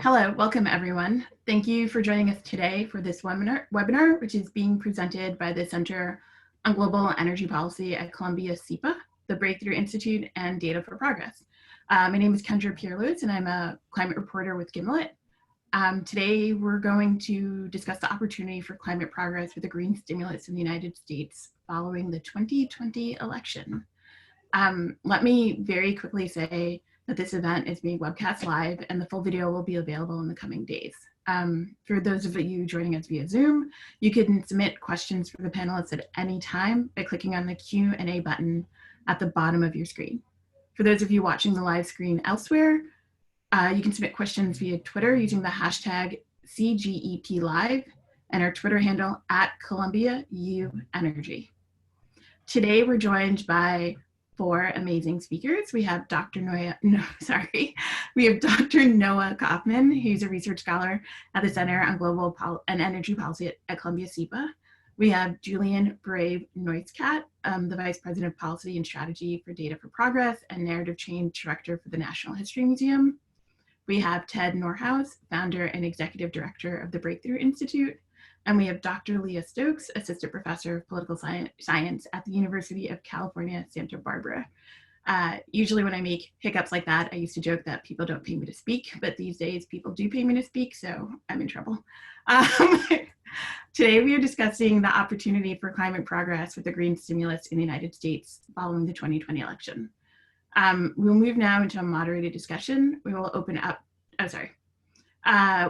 Hello, welcome everyone. Thank you for joining us today for this webinar, which is being presented by the Center on Global Energy Policy at Columbia SEPA, the Breakthrough Institute, and Data for Progress. My name is Kendra Pierre-Louis, and I'm a climate reporter with Gimlet. Today, we're going to discuss the opportunity for climate progress with a green stimulus in the United States following the 2020 election. Let me very quickly say that this event is being webcast live and the full video will be available in the coming days. For those of you joining us via Zoom, you can submit questions for the panelists at any time by clicking on the Q&A button at the bottom of your screen. For those of you watching the live screen elsewhere, you can submit questions via Twitter using the hashtag CGEPLive and our Twitter handle @ColumbiaUEnergy. Today, we're joined by four amazing speakers. We have Dr. Noah Kaufman, who's a research scholar at the Center on Global and Energy Policy at Columbia SEPA. We have Julian Brave-Neuskat, the Vice President of Policy and Strategy for Data for Progress and Narrative Change Director for the National History Museum. We have Ted Norhaus, Founder and Executive Director of the Breakthrough Institute. And we have Dr. Leah Stokes, Assistant Professor of Political Science at the University of California, Santa Barbara. Usually when I make hiccups like that, I used to joke that people don't pay me to speak, but these days people do pay me to speak, so I'm in trouble. Today we are discussing the opportunity for climate progress with the green stimulus in the United States following the 2020 election. We'll move now into a moderated discussion. We will open up,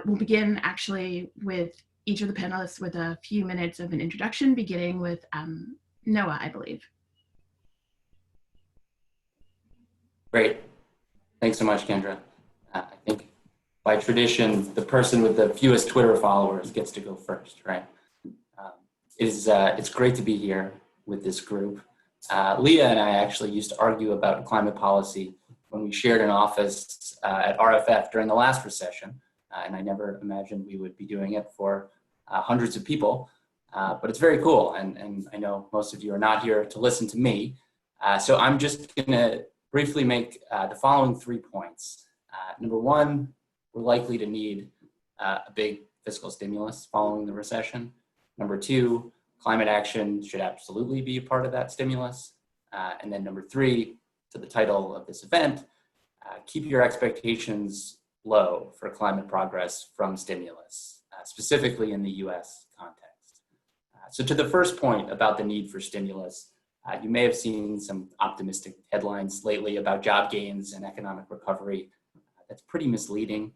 we'll begin actually with each of the panelists with a few minutes of an introduction, beginning with Noah, I believe. Great. Thanks so much, Kendra. I think by tradition, the person with the fewest Twitter followers gets to go first, right? It's great to be here with this group. Leah and I actually used to argue about climate policy when we shared an office at RFF during the last recession. And I never imagined we would be doing it for hundreds of people, but it's very cool. And I know most of you are not here to listen to me. So I'm just gonna briefly make the following 3 points. Number one, we're likely to need a big fiscal stimulus following the recession. Number two, climate action should absolutely be a part of that stimulus. And then number three, to the title of this event, keep your expectations low for climate progress from stimulus, specifically in the US context. So to the first point about the need for stimulus, you may have seen some optimistic headlines lately about job gains and economic recovery. That's pretty misleading.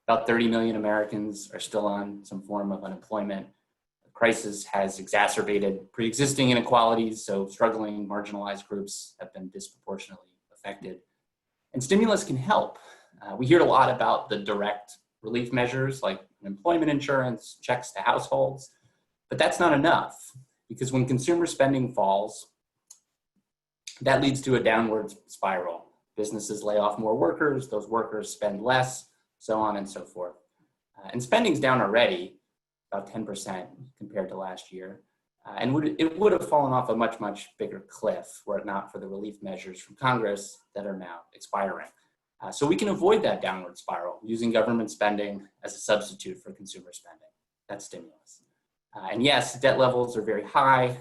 About 30 million Americans are still on some form of unemployment. The crisis has exacerbated pre-existing inequalities, so struggling marginalized groups have been disproportionately affected. And stimulus can help. We hear a lot about the direct relief measures like unemployment insurance, checks to households, but that's not enough because when consumer spending falls, that leads to a downward spiral. Businesses lay off more workers, those workers spend less, so on and so forth. And spending's down already, about 10% compared to last year. And it would have fallen off a much, much bigger cliff were it not for the relief measures from Congress that are now expiring. So we can avoid that downward spiral using government spending as a substitute for consumer spending. That's stimulus. And yes, debt levels are very high,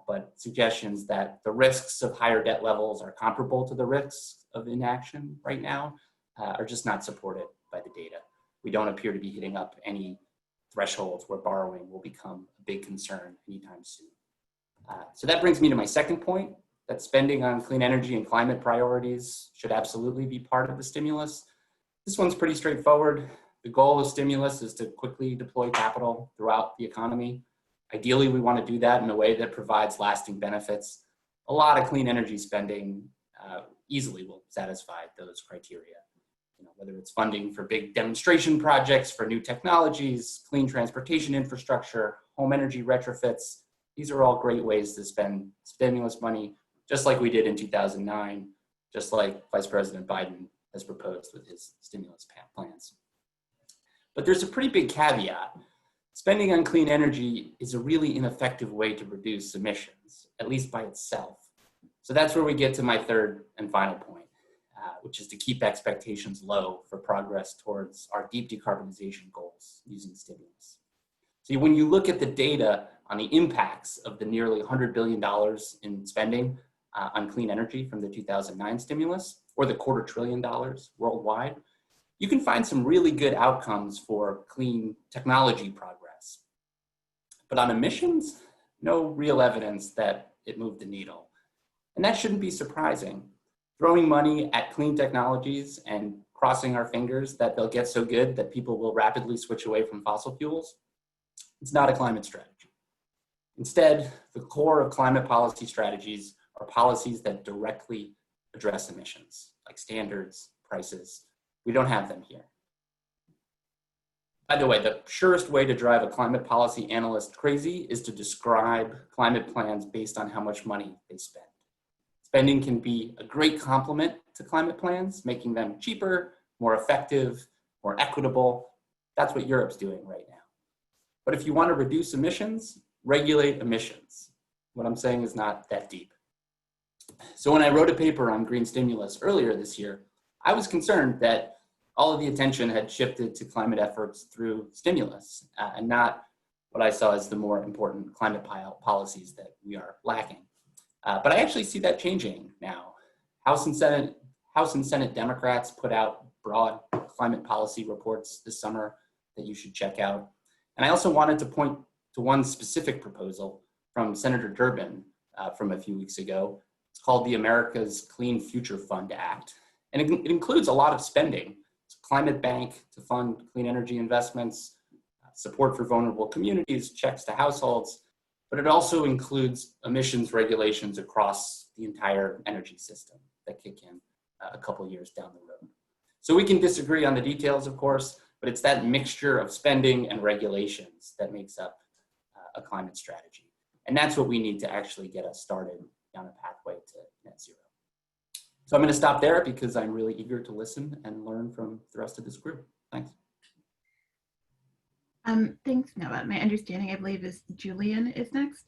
but suggestions that the risks of higher debt levels are comparable to the risks of inaction right now are just not supported by the data. We don't appear to be hitting up any thresholds where borrowing will become a big concern anytime soon. So that brings me to my second point, that spending on clean energy and climate priorities should absolutely be part of the stimulus. This one's pretty straightforward. The goal of stimulus is to quickly deploy capital throughout the economy. Ideally, we want to do that in a way that provides lasting benefits. A lot of clean energy spending easily will satisfy those criteria. Whether it's funding for big demonstration projects for new technologies, clean transportation infrastructure, home energy retrofits, these are all great ways to spend stimulus money, just like we did in 2009, just like Vice President Biden has proposed with his stimulus plans. But there's a pretty big caveat. Spending on clean energy is a really ineffective way to reduce emissions, at least by itself. So that's where we get to my third and final point. which is to keep expectations low for progress towards our deep decarbonization goals using stimulus. So when you look at the data on the impacts of the nearly $100 billion in spending on clean energy from the 2009 stimulus, or the $250 billion worldwide, you can find some really good outcomes for clean technology progress. But on emissions, no real evidence that it moved the needle. And that shouldn't be surprising. Throwing money at clean technologies and crossing our fingers that they'll get so good that people will rapidly switch away from fossil fuels, it's not a climate strategy. Instead, the core of climate policy strategies are policies that directly address emissions, like standards, prices. We don't have them here. By the way, the surest way to drive a climate policy analyst crazy is to describe climate plans based on how much money they spend. Spending can be a great complement to climate plans, making them cheaper, more effective, more equitable. That's what Europe's doing right now. But if you want to reduce emissions, regulate emissions. What I'm saying is not that deep. So when I wrote a paper on green stimulus earlier this year, I was concerned that all of the attention had shifted to climate efforts through stimulus and not what I saw as the more important climate policies that we are lacking. But I actually see that changing now. House and Senate Democrats put out broad climate policy reports this summer that you should check out. And I also wanted to point to one specific proposal from Senator Durbin from a few weeks ago. It's called the America's Clean Future Fund Act. And it includes a lot of spending. It's a climate bank to fund clean energy investments, support for vulnerable communities, checks to households, but it also includes emissions regulations across the entire energy system that kick in a couple years down the road. So we can disagree on the details, of course, but it's that mixture of spending and regulations that makes up a climate strategy. And that's what we need to actually get us started down a pathway to net zero. So I'm going to stop there because I'm really eager to listen and learn from the rest of this group. Thanks. Thanks, Noah. My understanding, I believe, is Julian is next.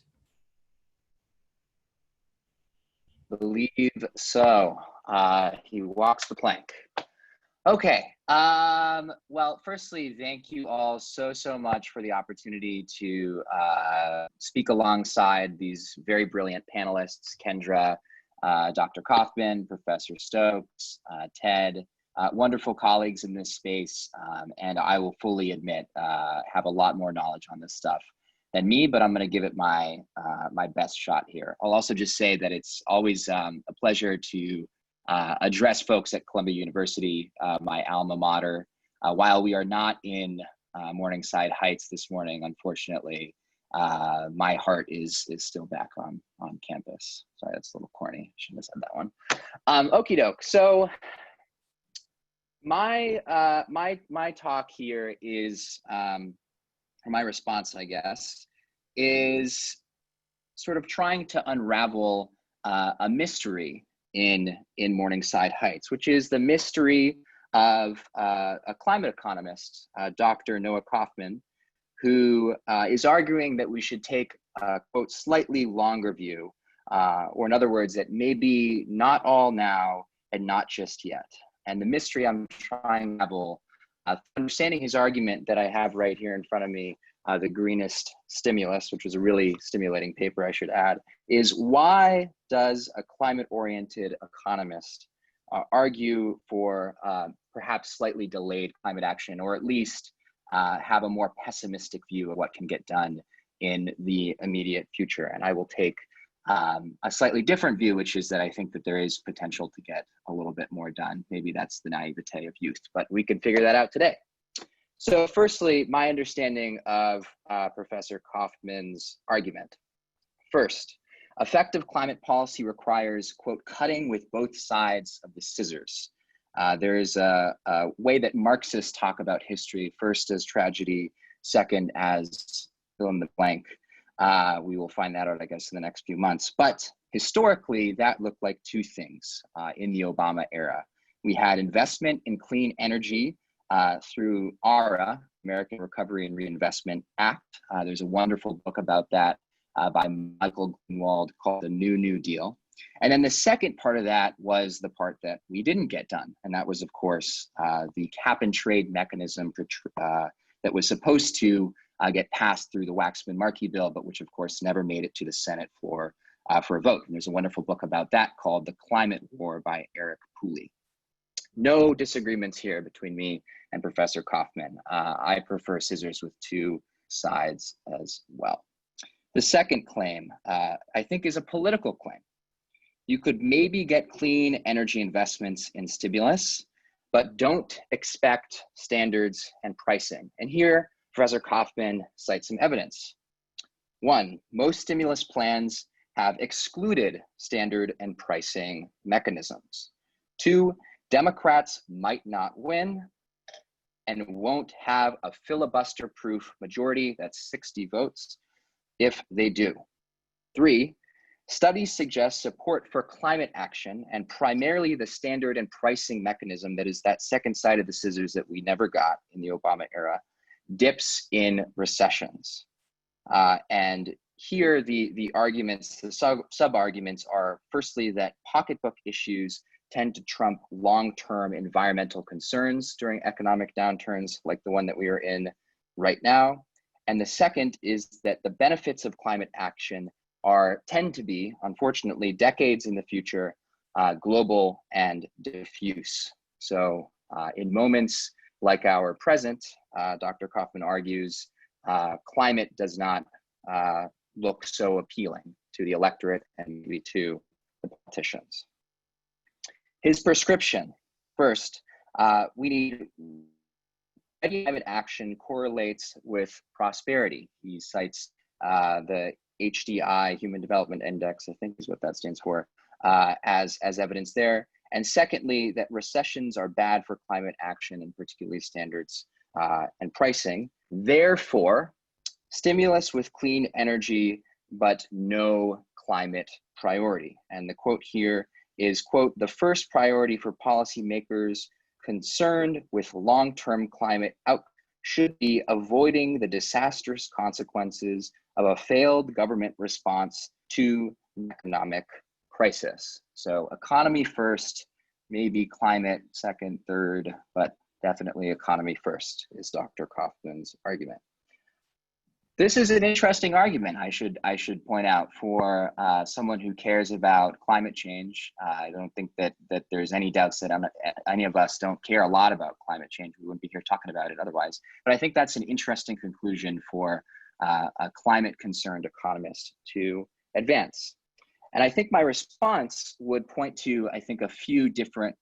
Believe so. He walks the plank. Okay. Well, firstly, thank you all so much for the opportunity to speak alongside these very brilliant panelists, Kendra, Dr. Kaufman, Professor Stokes, Ted, wonderful colleagues in this space, and I will fully admit have a lot more knowledge on this stuff than me, but I'm going to give it my my best shot here. I'll also just say that it's always a pleasure to address folks at Columbia University, my alma mater. While we are not in Morningside Heights this morning, unfortunately, my heart is still back on campus. Sorry, that's a little corny. Shouldn't have said that one. Okie doke. So my talk here is, or my response, I guess, is sort of trying to unravel a mystery in Morningside Heights, which is the mystery of a climate economist, Dr. Noah Kaufman, who is arguing that we should take a, quote, slightly longer view, or in other words, that maybe not all now and not just yet. And the mystery I'm trying to unravel, understanding his argument that I have right here in front of me, the greenest stimulus, which was a really stimulating paper, I should add, is why does a climate-oriented economist argue for perhaps slightly delayed climate action, or at least have a more pessimistic view of what can get done in the immediate future? And I will take a slightly different view, which is that I think that there is potential to get a little bit more done. Maybe that's the naivete of youth, but we can figure that out today. So firstly, my understanding of Professor Kaufman's argument. First, effective climate policy requires, quote, cutting with both sides of the scissors. There is a way that Marxists talk about history, first as tragedy, second as fill in the blank. We will find that out, I guess, in the next few months. But historically, that looked like two things in the Obama era. We had investment in clean energy through ARA, American Recovery and Reinvestment Act. There's a wonderful book about that by Michael Greenwald called The New Deal. And then the second part of that was the part that we didn't get done. And that was, of course, the cap and trade mechanism that was supposed to get passed through the Waxman-Markey bill, but which, of course, never made it to the Senate for a vote. And there's a wonderful book about that called The Climate War by Eric Pooley. No disagreements here between me and Professor Kaufman. I prefer scissors with two sides as well. The second claim, I think, is a political claim. You could maybe get clean energy investments in stimulus, but don't expect standards and pricing. And here, Professor Kaufman cites some evidence. One, most stimulus plans have excluded standard and pricing mechanisms. Two, Democrats might not win and won't have a filibuster-proof majority, that's 60 votes, if they do. Three, studies suggest support for climate action and primarily the standard and pricing mechanism, that is that second side of the scissors that we never got in the Obama era, dips in recessions. And here the arguments, the sub-arguments are firstly that pocketbook issues tend to trump long-term environmental concerns during economic downturns like the one that we are in right now. And the second is that the benefits of climate action tend to be, unfortunately, decades in the future, global and diffuse. So in moments like our present, Dr. Kaufman argues, climate does not look so appealing to the electorate and maybe to the politicians. His prescription, first, we need climate action correlates with prosperity. He cites the HDI, Human Development Index, I think is what that stands for, as evidence there. And secondly, that recessions are bad for climate action and particularly standards and pricing. Therefore, stimulus with clean energy, but no climate priority. And the quote here is, quote, the first priority for policymakers concerned with long-term climate outcomes should be avoiding the disastrous consequences of a failed government response to the economic crisis. So economy first, maybe climate second, third, but definitely economy first is Dr. Kaufman's argument. This is an interesting argument, I should point out, for someone who cares about climate change. I don't think that there's any doubts that any of us don't care a lot about climate change. We wouldn't be here talking about it otherwise. But I think that's an interesting conclusion for a climate-concerned economist to advance. And I think my response would point to, I think, a few different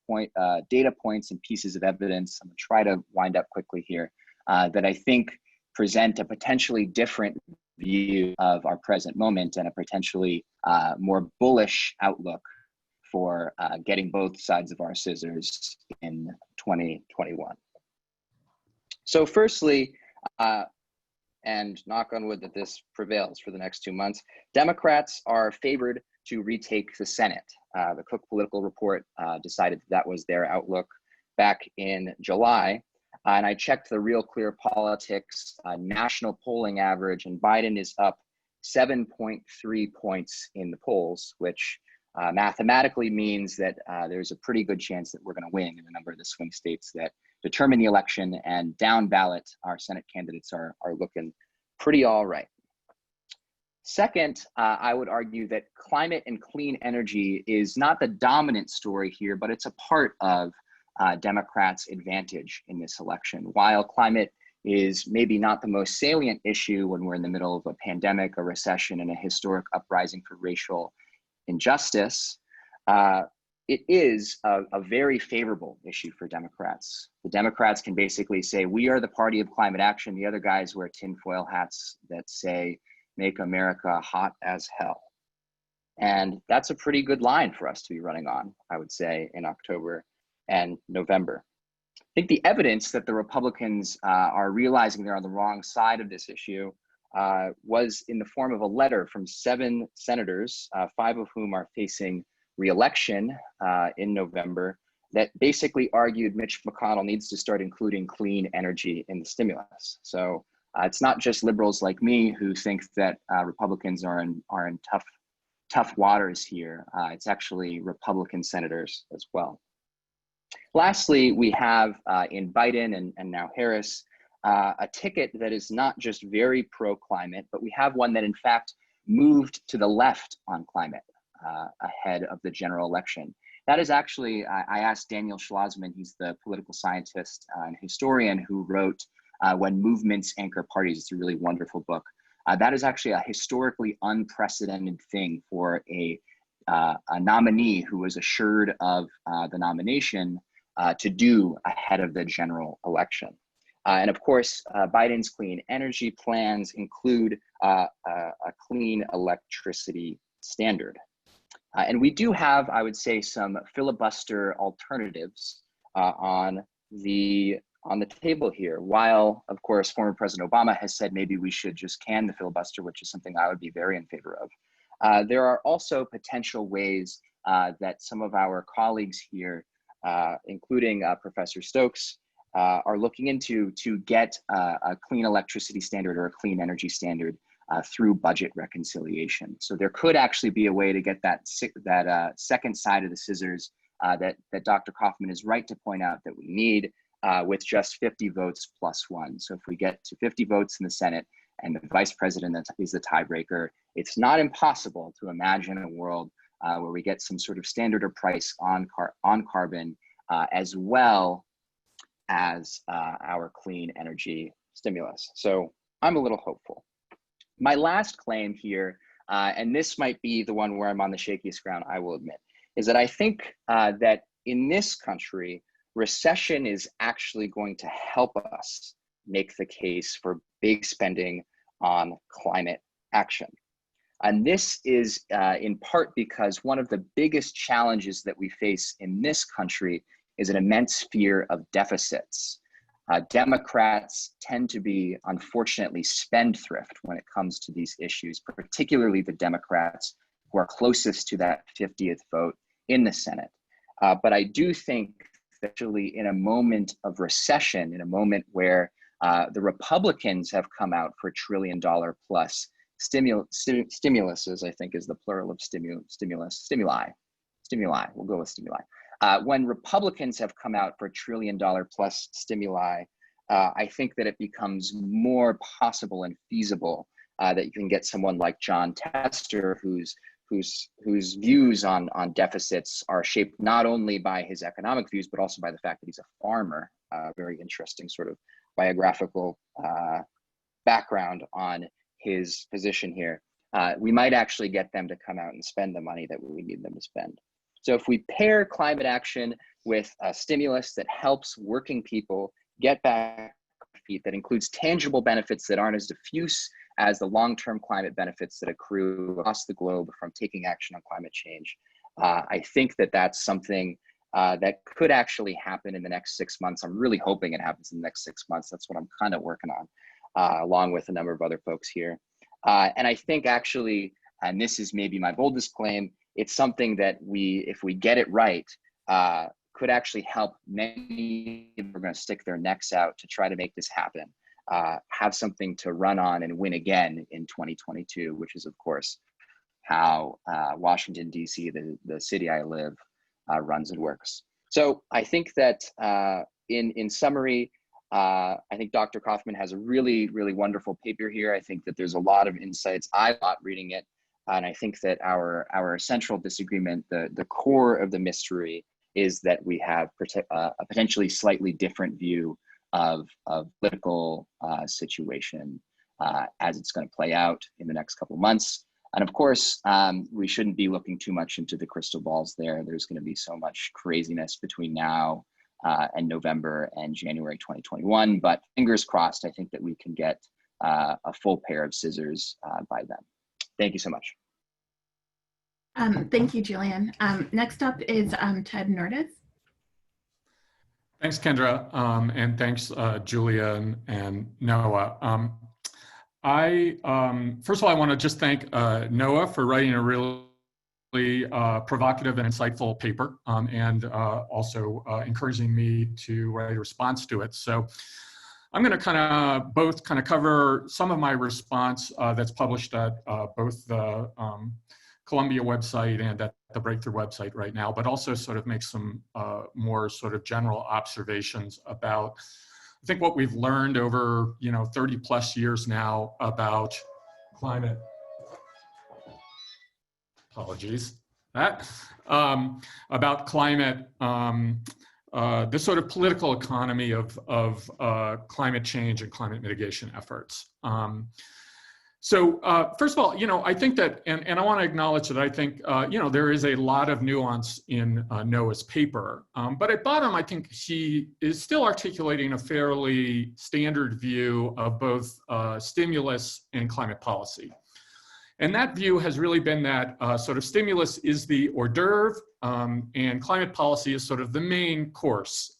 data points and pieces of evidence. I'm gonna try to wind up quickly here, that I think present a potentially different view of our present moment and a potentially more bullish outlook for getting both sides of our scissors in 2021. So firstly, and knock on wood that this prevails for the next 2 months, Democrats are favored to retake the Senate. The Cook Political Report decided that was their outlook back in July. And I checked the Real Clear Politics national polling average, and Biden is up 7.3 points in the polls, which mathematically means that there's a pretty good chance that we're going to win in a number of the swing states that determine the election. And down ballot, our Senate candidates are looking pretty all right. Second, I would argue that climate and clean energy is not the dominant story here, but it's a part of Democrats' advantage in this election. While climate is maybe not the most salient issue when we're in the middle of a pandemic, a recession, and a historic uprising for racial injustice, it is a very favorable issue for Democrats. The Democrats can basically say, we are the party of climate action. The other guys wear tinfoil hats that say, make America hot as hell. And that's a pretty good line for us to be running on, I would say, in October and November. I think the evidence that the Republicans are realizing they're on the wrong side of this issue was in the form of a letter from 7 senators, 5 of whom are facing re-election in November, that basically argued Mitch McConnell needs to start including clean energy in the stimulus. So it's not just liberals like me who think that Republicans are in tough tough waters here. It's actually Republican senators as well. Lastly, we have in Biden and now Harris, a ticket that is not just very pro-climate, but we have one that in fact moved to the left on climate ahead of the general election. That is actually, I asked Daniel Schlossman, he's the political scientist and historian who wrote When Movements Anchor Parties. It's a really wonderful book. That is actually a historically unprecedented thing for a nominee who was assured of the nomination to do ahead of the general election. And of course, Biden's clean energy plans include a clean electricity standard. And we do have, I would say, some filibuster alternatives on the table here. While, of course, former President Obama has said maybe we should just can the filibuster, which is something I would be very in favor of. There are also potential ways that some of our colleagues here, including Professor Stokes, are looking into to get a clean electricity standard or a clean energy standard through budget reconciliation. So there could actually be a way to get that second side of the scissors that Dr. Kaufman is right to point out that we need with just 50 votes plus one. So if we get to 50 votes in the Senate and the vice president is the tiebreaker, it's not impossible to imagine a world where we get some sort of standard or price on carbon as well as our clean energy stimulus. So I'm a little hopeful. My last claim here, and this might be the one where I'm on the shakiest ground, I will admit, is that I think that in this country, recession is actually going to help us make the case for big spending on climate action. And this is in part because one of the biggest challenges that we face in this country is an immense fear of deficits. Democrats tend to be, unfortunately, spendthrift when it comes to these issues, particularly the Democrats who are closest to that 50th vote in the Senate. But I do think that actually in a moment of recession, in a moment where the Republicans have come out for $1 trillion plus stimuluses, I think is the plural of stimuli, we'll go with stimuli. When Republicans have come out for $1 trillion plus stimuli, I think that it becomes more possible and feasible that you can get someone like John Tester, whose views on deficits are shaped not only by his economic views, but also by the fact that he's a farmer. Very interesting sort of biographical background on his position here. We might actually get them to come out and spend the money that we need them to spend. So if we pair climate action with a stimulus that helps working people get back on their feet, that includes tangible benefits that aren't as diffuse as the long-term climate benefits that accrue across the globe from taking action on climate change, I think that that's something that could actually happen in the next 6 months. I'm really hoping it happens in the next 6 months. That's what I'm kind of working on, along with a number of other folks here. And I think actually, and this is maybe my boldest claim, it's something that if we get it right, could actually help many people who are going to stick their necks out to try to make this happen, have something to run on and win again in 2022, which is of course how Washington, DC, the city I live, runs and works. So I think that in summary, I think Dr. Kaufman has a really, really wonderful paper here. I think that there's a lot of insights I got reading it. And I think that our central disagreement, the core of the mystery, is that we have a potentially slightly different view of political situation as it's going to play out in the next couple of months. And of course, we shouldn't be looking too much into the crystal balls there. There's going to be so much craziness between now and November and January 2021. But fingers crossed, I think that we can get a full pair of scissors by then. Thank you so much. Thank you, Julian. Next up is Ted Nordisk. Thanks, Kendra, and thanks, Julia and Noah. First of all, I want to just thank Noah for writing a really provocative and insightful paper, and also encouraging me to write a response to it. So I'm going to both cover some of my response that's published at both the Columbia website and at the Breakthrough website right now, but also sort of make some more sort of general observations about, I think, what we've learned over 30 plus years now about climate. Apologies. About climate, the sort of political economy of climate change and climate mitigation efforts. So first of all, I think that, and I want to acknowledge that I think, there is a lot of nuance in Noah's paper, but at bottom, I think he is still articulating a fairly standard view of both stimulus and climate policy. And that view has really been that sort of stimulus is the hors d'oeuvre, and climate policy is sort of the main course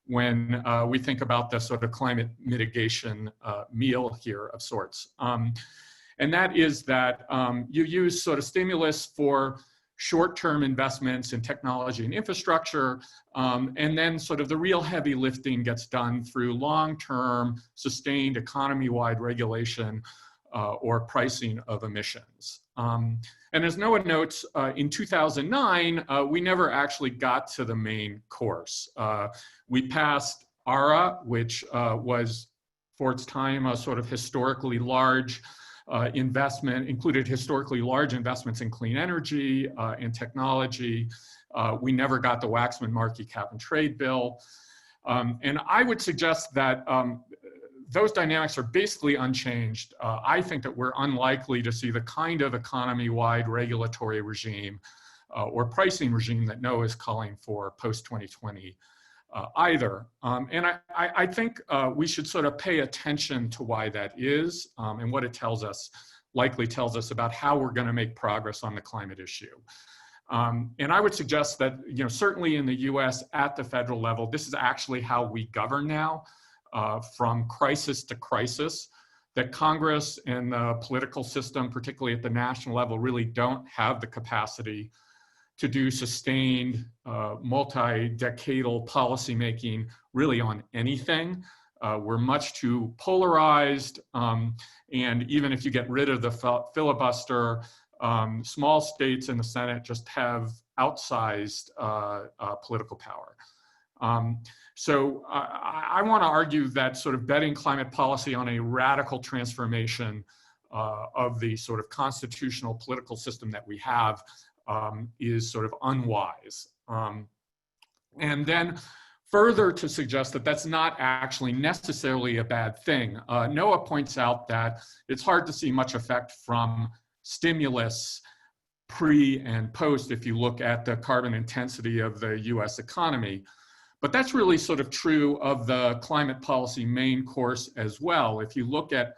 when we think about the sort of climate mitigation meal here of sorts. And that is that you use sort of stimulus for short-term investments in technology and infrastructure, and then sort of the real heavy lifting gets done through long-term sustained economy-wide regulation or pricing of emissions. And as Noah notes, in 2009, we never actually got to the main course. We passed ARA, which was, for its time, a sort of historically large investment, included historically large investments in clean energy and technology. We never got the Waxman-Markey cap and trade bill. And I would suggest that those dynamics are basically unchanged. I think that we're unlikely to see the kind of economy-wide regulatory regime or pricing regime that Noah is calling for post-2020 either. And I think we should sort of pay attention to why that is and what it tells us, likely tells us about how we're going to make progress on the climate issue. And I would suggest that, certainly in the US at the federal level, this is actually how we govern now. From crisis to crisis, that Congress and the political system, particularly at the national level, really don't have the capacity to do sustained multi-decadal policymaking really on anything. We're much too polarized, and even if you get rid of the filibuster, small states in the Senate just have outsized political power. So I want to argue that sort of betting climate policy on a radical transformation of the sort of constitutional political system that we have is sort of unwise. And then further to suggest that that's not actually necessarily a bad thing. Noah points out that it's hard to see much effect from stimulus pre and post if you look at the carbon intensity of the US economy. But that's really sort of true of the climate policy main course as well. If you look at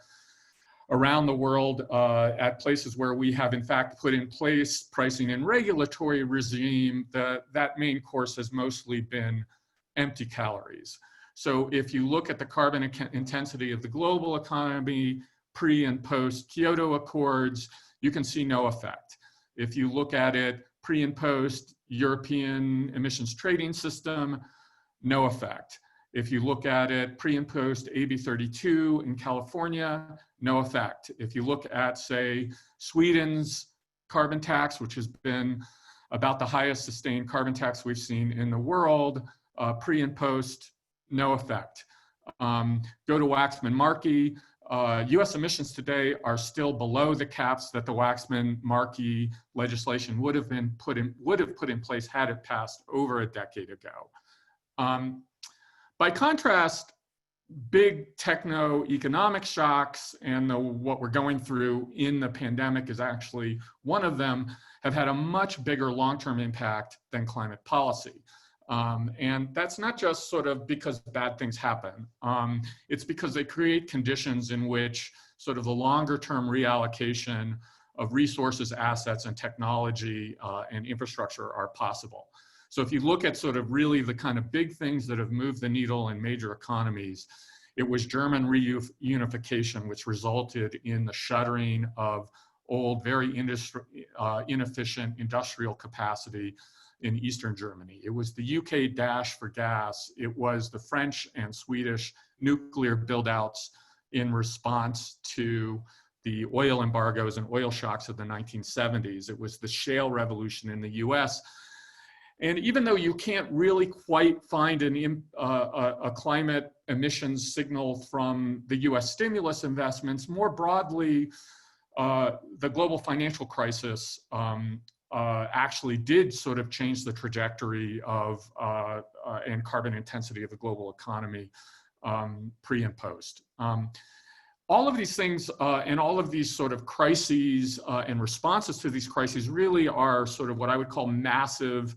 around the world at places where we have in fact put in place pricing and regulatory regime, that main course has mostly been empty calories. So if you look at the carbon intensity of the global economy pre and post Kyoto Accords, you can see no effect. If you look at it pre and post European emissions trading system, no effect. If you look at it pre and post AB 32 in California, no effect. If you look at, say, Sweden's carbon tax, which has been about the highest sustained carbon tax we've seen in the world, pre and post, no effect. Go to Waxman-Markey. US emissions today are still below the caps that the Waxman-Markey legislation would have put in place had it passed over a decade ago. By contrast, big techno-economic shocks and what we're going through in the pandemic is actually one of them, have had a much bigger long-term impact than climate policy. And that's not just sort of because bad things happen. It's because they create conditions in which sort of the longer-term reallocation of resources, assets, and technology and infrastructure are possible. So if you look at sort of really the kind of big things that have moved the needle in major economies, it was German reunification, which resulted in the shuttering of old, very inefficient industrial capacity in Eastern Germany. It was the UK dash for gas. It was the French and Swedish nuclear build-outs in response to the oil embargoes and oil shocks of the 1970s. It was the shale revolution in the US. And even though you can't really quite find a climate emissions signal from the US stimulus investments, more broadly, the global financial crisis actually did sort of change the trajectory of and carbon intensity of the global economy pre and post. All of these things and all of these sort of crises and responses to these crises really are sort of what I would call massive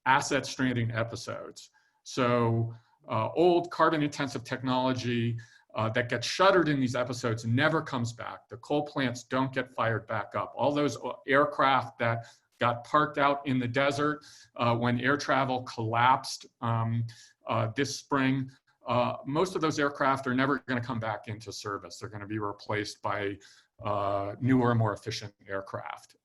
asset stranding episodes. So old carbon intensive technology that gets shuttered in these episodes never comes back. The coal plants don't get fired back up. All those aircraft that got parked out in the desert when air travel collapsed this spring, most of those aircraft are never going to come back into service. They're going to be replaced by newer, more efficient aircraft.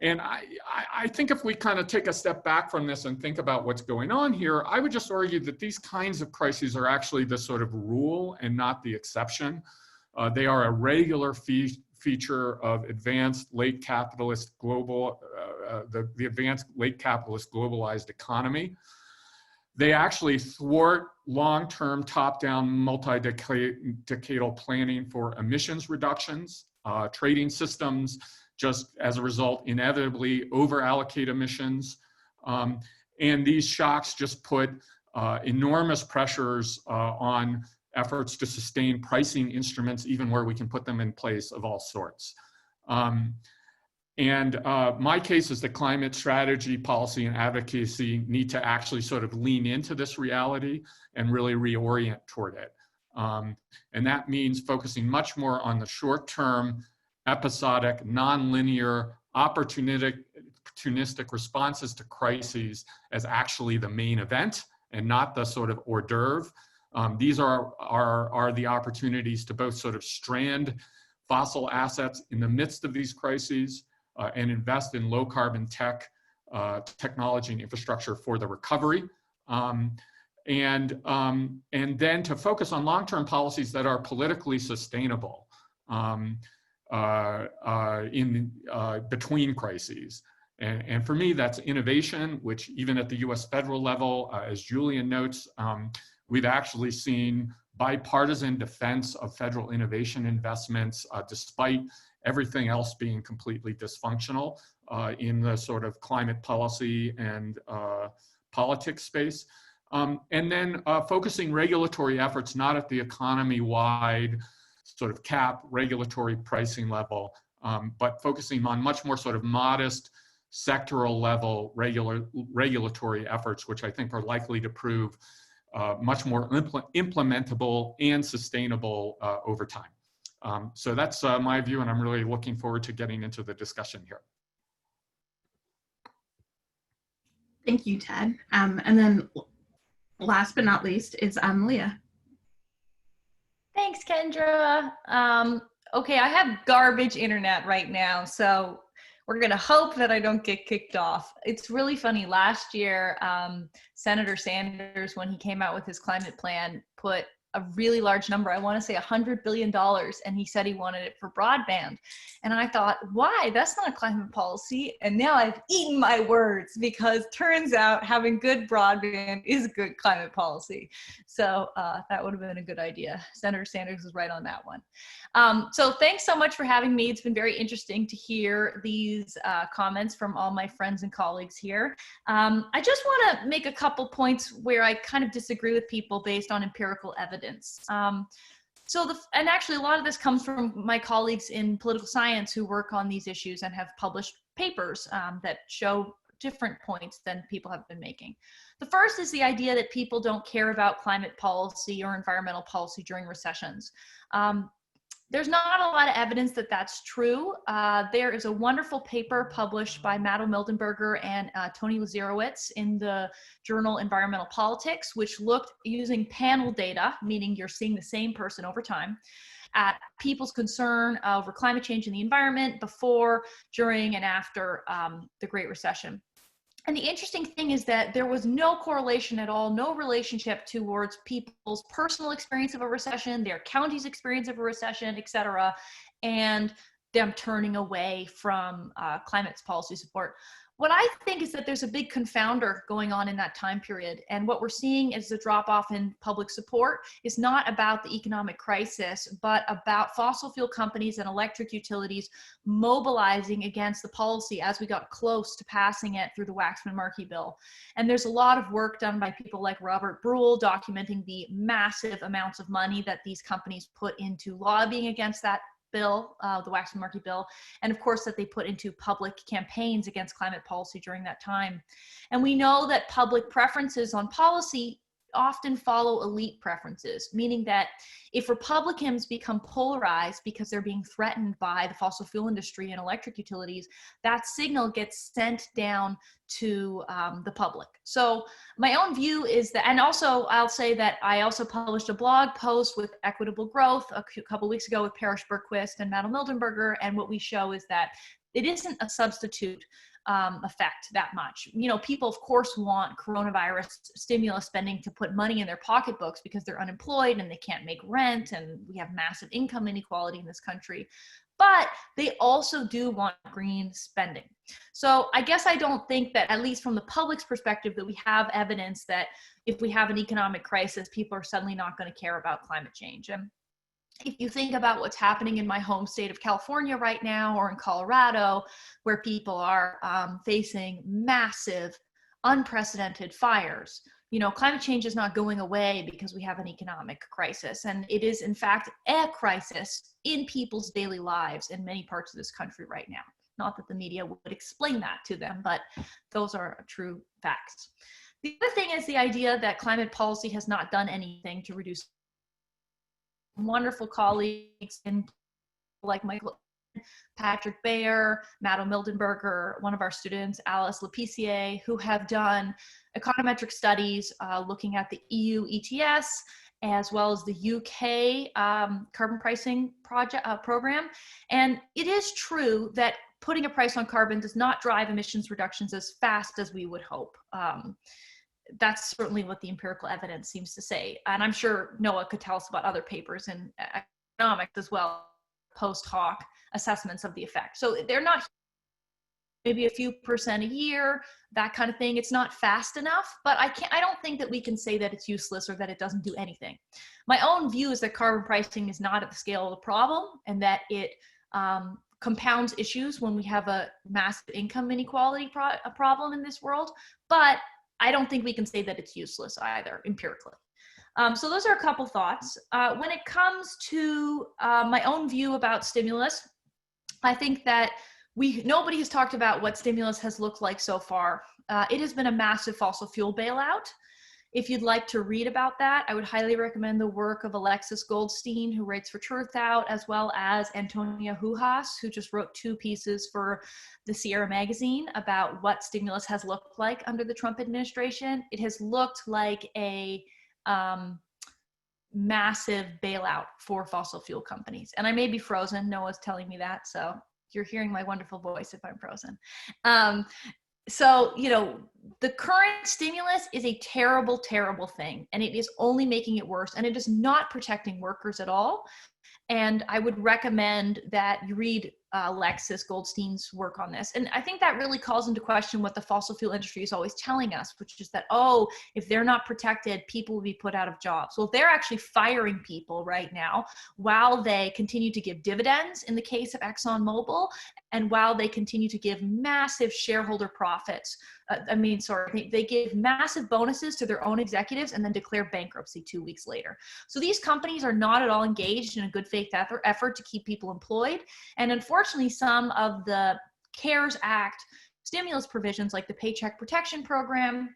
And I think if we kind of take a step back from this and think about what's going on here, I would just argue that these kinds of crises are actually the sort of rule and not the exception. They are a regular feature of advanced late capitalist global, the advanced late capitalist globalized economy. They actually thwart long-term top-down multi-decadal planning for emissions reductions. Trading systems just as a result inevitably over-allocate emissions. And these shocks just put enormous pressures on efforts to sustain pricing instruments, even where we can put them in place of all sorts. My case is that climate strategy, policy, and advocacy need to actually sort of lean into this reality and really reorient toward it. And that means focusing much more on the short-term, episodic, non-linear, opportunistic responses to crises as actually the main event and not the sort of hors d'oeuvre. These are the opportunities to both sort of strand fossil assets in the midst of these crises and invest in low carbon technology and infrastructure for the recovery. And then to focus on long-term policies that are politically sustainable between crises. And for me, that's innovation, which even at the US federal level, as Julian notes, we've actually seen bipartisan defense of federal innovation investments, despite everything else being completely dysfunctional in the sort of climate policy and politics space. And then focusing regulatory efforts not at the economy-wide sort of cap regulatory pricing level, but focusing on much more sort of modest sectoral level regulatory efforts, which I think are likely to prove much more implementable and sustainable over time. So that's my view, and I'm really looking forward to getting into the discussion here. Thank you, Ted. And then last but not least is Leah. Thanks, Kendra. Okay, I have garbage internet right now, so we're gonna hope that I don't get kicked off. It's really funny. Last year, Senator Sanders, when he came out with his climate plan, put a really large number, I want to say $100 billion, and he said he wanted it for broadband. And I thought, why? That's not a climate policy. And now I've eaten my words, because turns out having good broadband is good climate policy. So that would have been a good idea. Senator Sanders was right on that one. So thanks so much for having me. It's been very interesting to hear these comments from all my friends and colleagues here. I just want to make a couple points where I kind of disagree with people based on empirical evidence. And actually a lot of this comes from my colleagues in political science who work on these issues and have published papers that show different points than people have been making. The first is the idea that people don't care about climate policy or environmental policy during recessions. There's not a lot of evidence that that's true. There is a wonderful paper published by Matto Mildenberger and Tony Lazarowicz in the journal Environmental Politics, which looked using panel data, meaning you're seeing the same person over time, at people's concern over climate change in the environment before, during, and after the Great Recession. And the interesting thing is that there was no correlation at all, no relationship towards people's personal experience of a recession, their county's experience of a recession, et cetera, and them turning away from climate policy support. What I think is that there's a big confounder going on in that time period. And what we're seeing is the drop off in public support is not about the economic crisis, but about fossil fuel companies and electric utilities mobilizing against the policy as we got close to passing it through the Waxman-Markey bill. And there's a lot of work done by people like Robert Brule documenting the massive amounts of money that these companies put into lobbying against that bill, the Waxman-Markey bill, and of course that they put into public campaigns against climate policy during that time. And we know that public preferences on policy often follow elite preferences, meaning that if Republicans become polarized because they're being threatened by the fossil fuel industry and electric utilities, that signal gets sent down to the public. So my own view is that, and also I'll say that I also published a blog post with Equitable Growth a couple weeks ago with Parrish Bergquist and Madel Mildenberger, and what we show is that it isn't a substitute effect that much. You know, people of course want coronavirus stimulus spending to put money in their pocketbooks because they're unemployed and they can't make rent, and we have massive income inequality in this country. But they also do want green spending. So I guess I don't think that, at least from the public's perspective, that we have evidence that if we have an economic crisis, people are suddenly not going to care about climate change. And if you think about what's happening in my home state of California right now, or in Colorado, where people are facing massive, unprecedented fires, you know, climate change is not going away because we have an economic crisis. And it is, in fact, a crisis in people's daily lives in many parts of this country right now. Not that the media would explain that to them, but those are true facts. The other thing is the idea that climate policy has not done anything to reduce. Wonderful colleagues in like Michael, Patrick Bayer, Madel Mildenberger, one of our students, Alice Lepicier, who have done econometric studies looking at the EU ETS as well as the UK carbon pricing program. And it is true that putting a price on carbon does not drive emissions reductions as fast as we would hope. That's certainly what the empirical evidence seems to say. And I'm sure Noah could tell us about other papers in economics as well, post hoc assessments of the effect. So they're not maybe a few percent a year, that kind of thing. It's not fast enough, but I don't think that we can say that it's useless or that it doesn't do anything. My own view is that carbon pricing is not at the scale of the problem, and that it compounds issues when we have a massive income inequality problem in this world. But I don't think we can say that it's useless either, empirically. So those are a couple thoughts. When it comes to my own view about stimulus, I think that nobody has talked about what stimulus has looked like so far. It has been a massive fossil fuel bailout. If you'd like to read about that, I would highly recommend the work of Alexis Goldstein, who writes for Truthout, as well as Antonia Hujas, who just wrote 2 pieces for the Sierra magazine about what stimulus has looked like under the Trump administration. It has looked like a massive bailout for fossil fuel companies. And I may be frozen. Noah's telling me that, so you're hearing my wonderful voice if I'm frozen. So, you know, the current stimulus is a terrible, terrible thing, and it is only making it worse, and it is not protecting workers at all. And I would recommend that you read Alexis Goldstein's work on this. And I think that really calls into question what the fossil fuel industry is always telling us, which is that, oh, if they're not protected, people will be put out of jobs. Well, they're actually firing people right now while they continue to give dividends in the case of ExxonMobil, and while they continue to give massive shareholder profits. They give massive bonuses to their own executives and then declare bankruptcy 2 weeks later. So these companies are not at all engaged in a good faith effort to keep people employed. And unfortunately, some of the CARES Act stimulus provisions, like the Paycheck Protection Program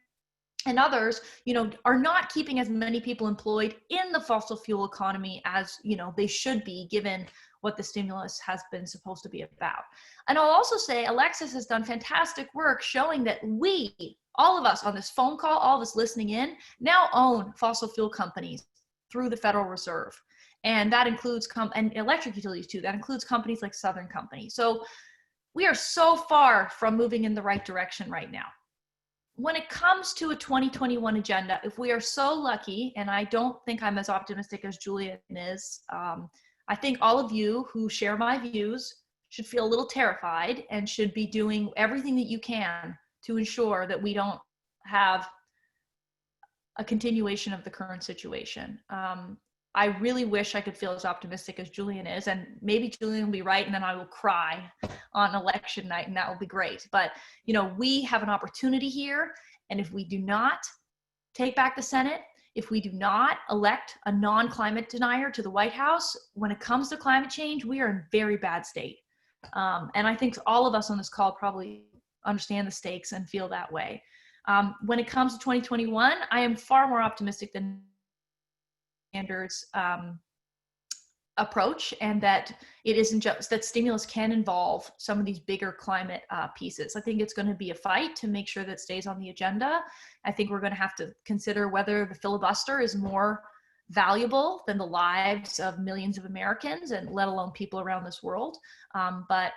and others, you know, are not keeping as many people employed in the fossil fuel economy as, you know, they should be, given what the stimulus has been supposed to be about. And I'll also say Alexis has done fantastic work showing that we, all of us on this phone call, all of us listening in, now own fossil fuel companies through the Federal Reserve. And that includes and electric utilities too. That includes companies like Southern Company. So we are so far from moving in the right direction right now. when it comes to a 2021 agenda, if we are so lucky, and I don't think I'm as optimistic as Julian is, I think all of you who share my views should feel a little terrified and should be doing everything that you can to ensure that we don't have a continuation of the current situation. I really wish I could feel as optimistic as Julian is, and maybe Julian will be right, and then I will cry on election night, and that will be great. But, you know, we have an opportunity here, and if we do not take back the Senate, if we do not elect a non-climate denier to the White House, when it comes to climate change, we are in very bad state. And I think all of us on this call probably understand the stakes and feel that way. When it comes to 2021, I am far more optimistic than standards approach, and that it isn't just that stimulus can involve some of these bigger climate pieces. I think it's going to be a fight to make sure that stays on the agenda. I think we're going to have to consider whether the filibuster is more valuable than the lives of millions of Americans, and let alone people around this world. But,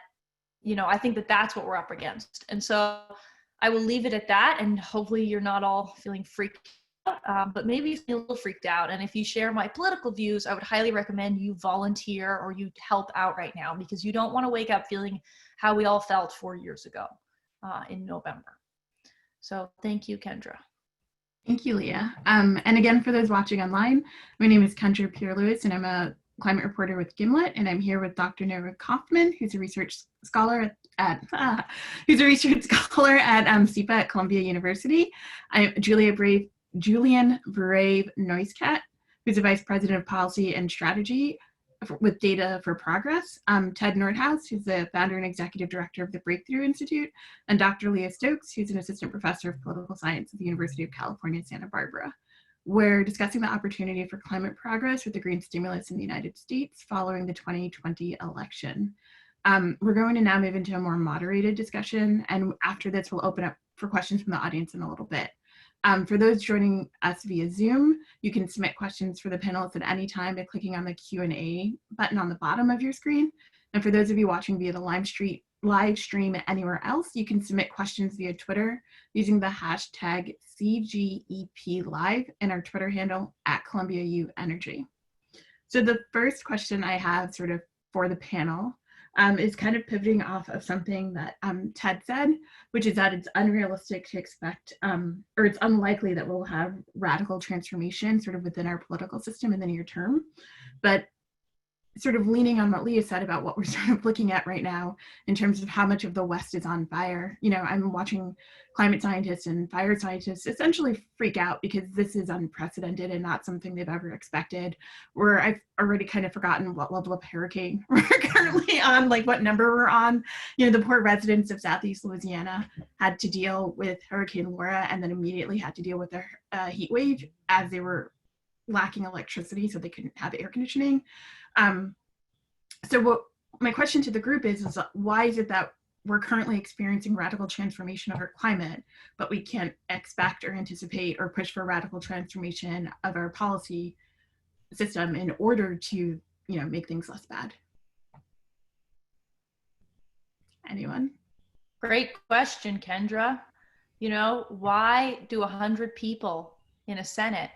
you know, I think that that's what we're up against. And so I will leave it at that, and hopefully you're not all feeling freaked out, but maybe you feel a little freaked out. And if you share my political views, I would highly recommend you volunteer or you help out right now, because you don't want to wake up feeling how we all felt 4 years ago in November. So thank you, Kendra. Thank you, Leah. And again, for those watching online, my name is Kendra Pierre-Louis, and I'm a climate reporter with Gimlet, and I'm here with Dr. Noah Kaufman, who's a research scholar at SIPA at Columbia University. I'm Julian Brave Noiscat, who's a vice president of policy and strategy with Data for Progress, Ted Nordhaus, who's the founder and executive director of the Breakthrough Institute, and Dr. Leah Stokes, who's an assistant professor of political science at the University of California, Santa Barbara. We're discussing the opportunity for climate progress with the green stimulus in the United States following the 2020 election. We're going to now move into a more moderated discussion, and after this, we'll open up for questions from the audience in a little bit. For those joining us via Zoom, you can submit questions for the panelists at any time by clicking on the Q&A button on the bottom of your screen. And for those of you watching via the live stream anywhere else, you can submit questions via Twitter using the hashtag CGEPLive and our Twitter handle at ColumbiaUEnergy. So the first question I have sort of for the panel is kind of pivoting off of something that Ted said, which is that it's unrealistic to expect, or it's unlikely that we'll have radical transformation sort of within our political system in the near term. But sort of leaning on what Leah said about what we're sort of looking at right now in terms of how much of the West is on fire. You know, I'm watching climate scientists and fire scientists essentially freak out because this is unprecedented and not something they've ever expected. Where I've already kind of forgotten what level of hurricane we're currently on, like what number we're on. You know, the poor residents of Southeast Louisiana had to deal with Hurricane Laura and then immediately had to deal with a heat wave as they were lacking electricity, so they couldn't have air conditioning. So what my question to the group is why is it that we're currently experiencing radical transformation of our climate, but we can't expect or anticipate or push for radical transformation of our policy system in order to, you know, make things less bad? Anyone? Great question, Kendra. You know, why do 100 people in a Senate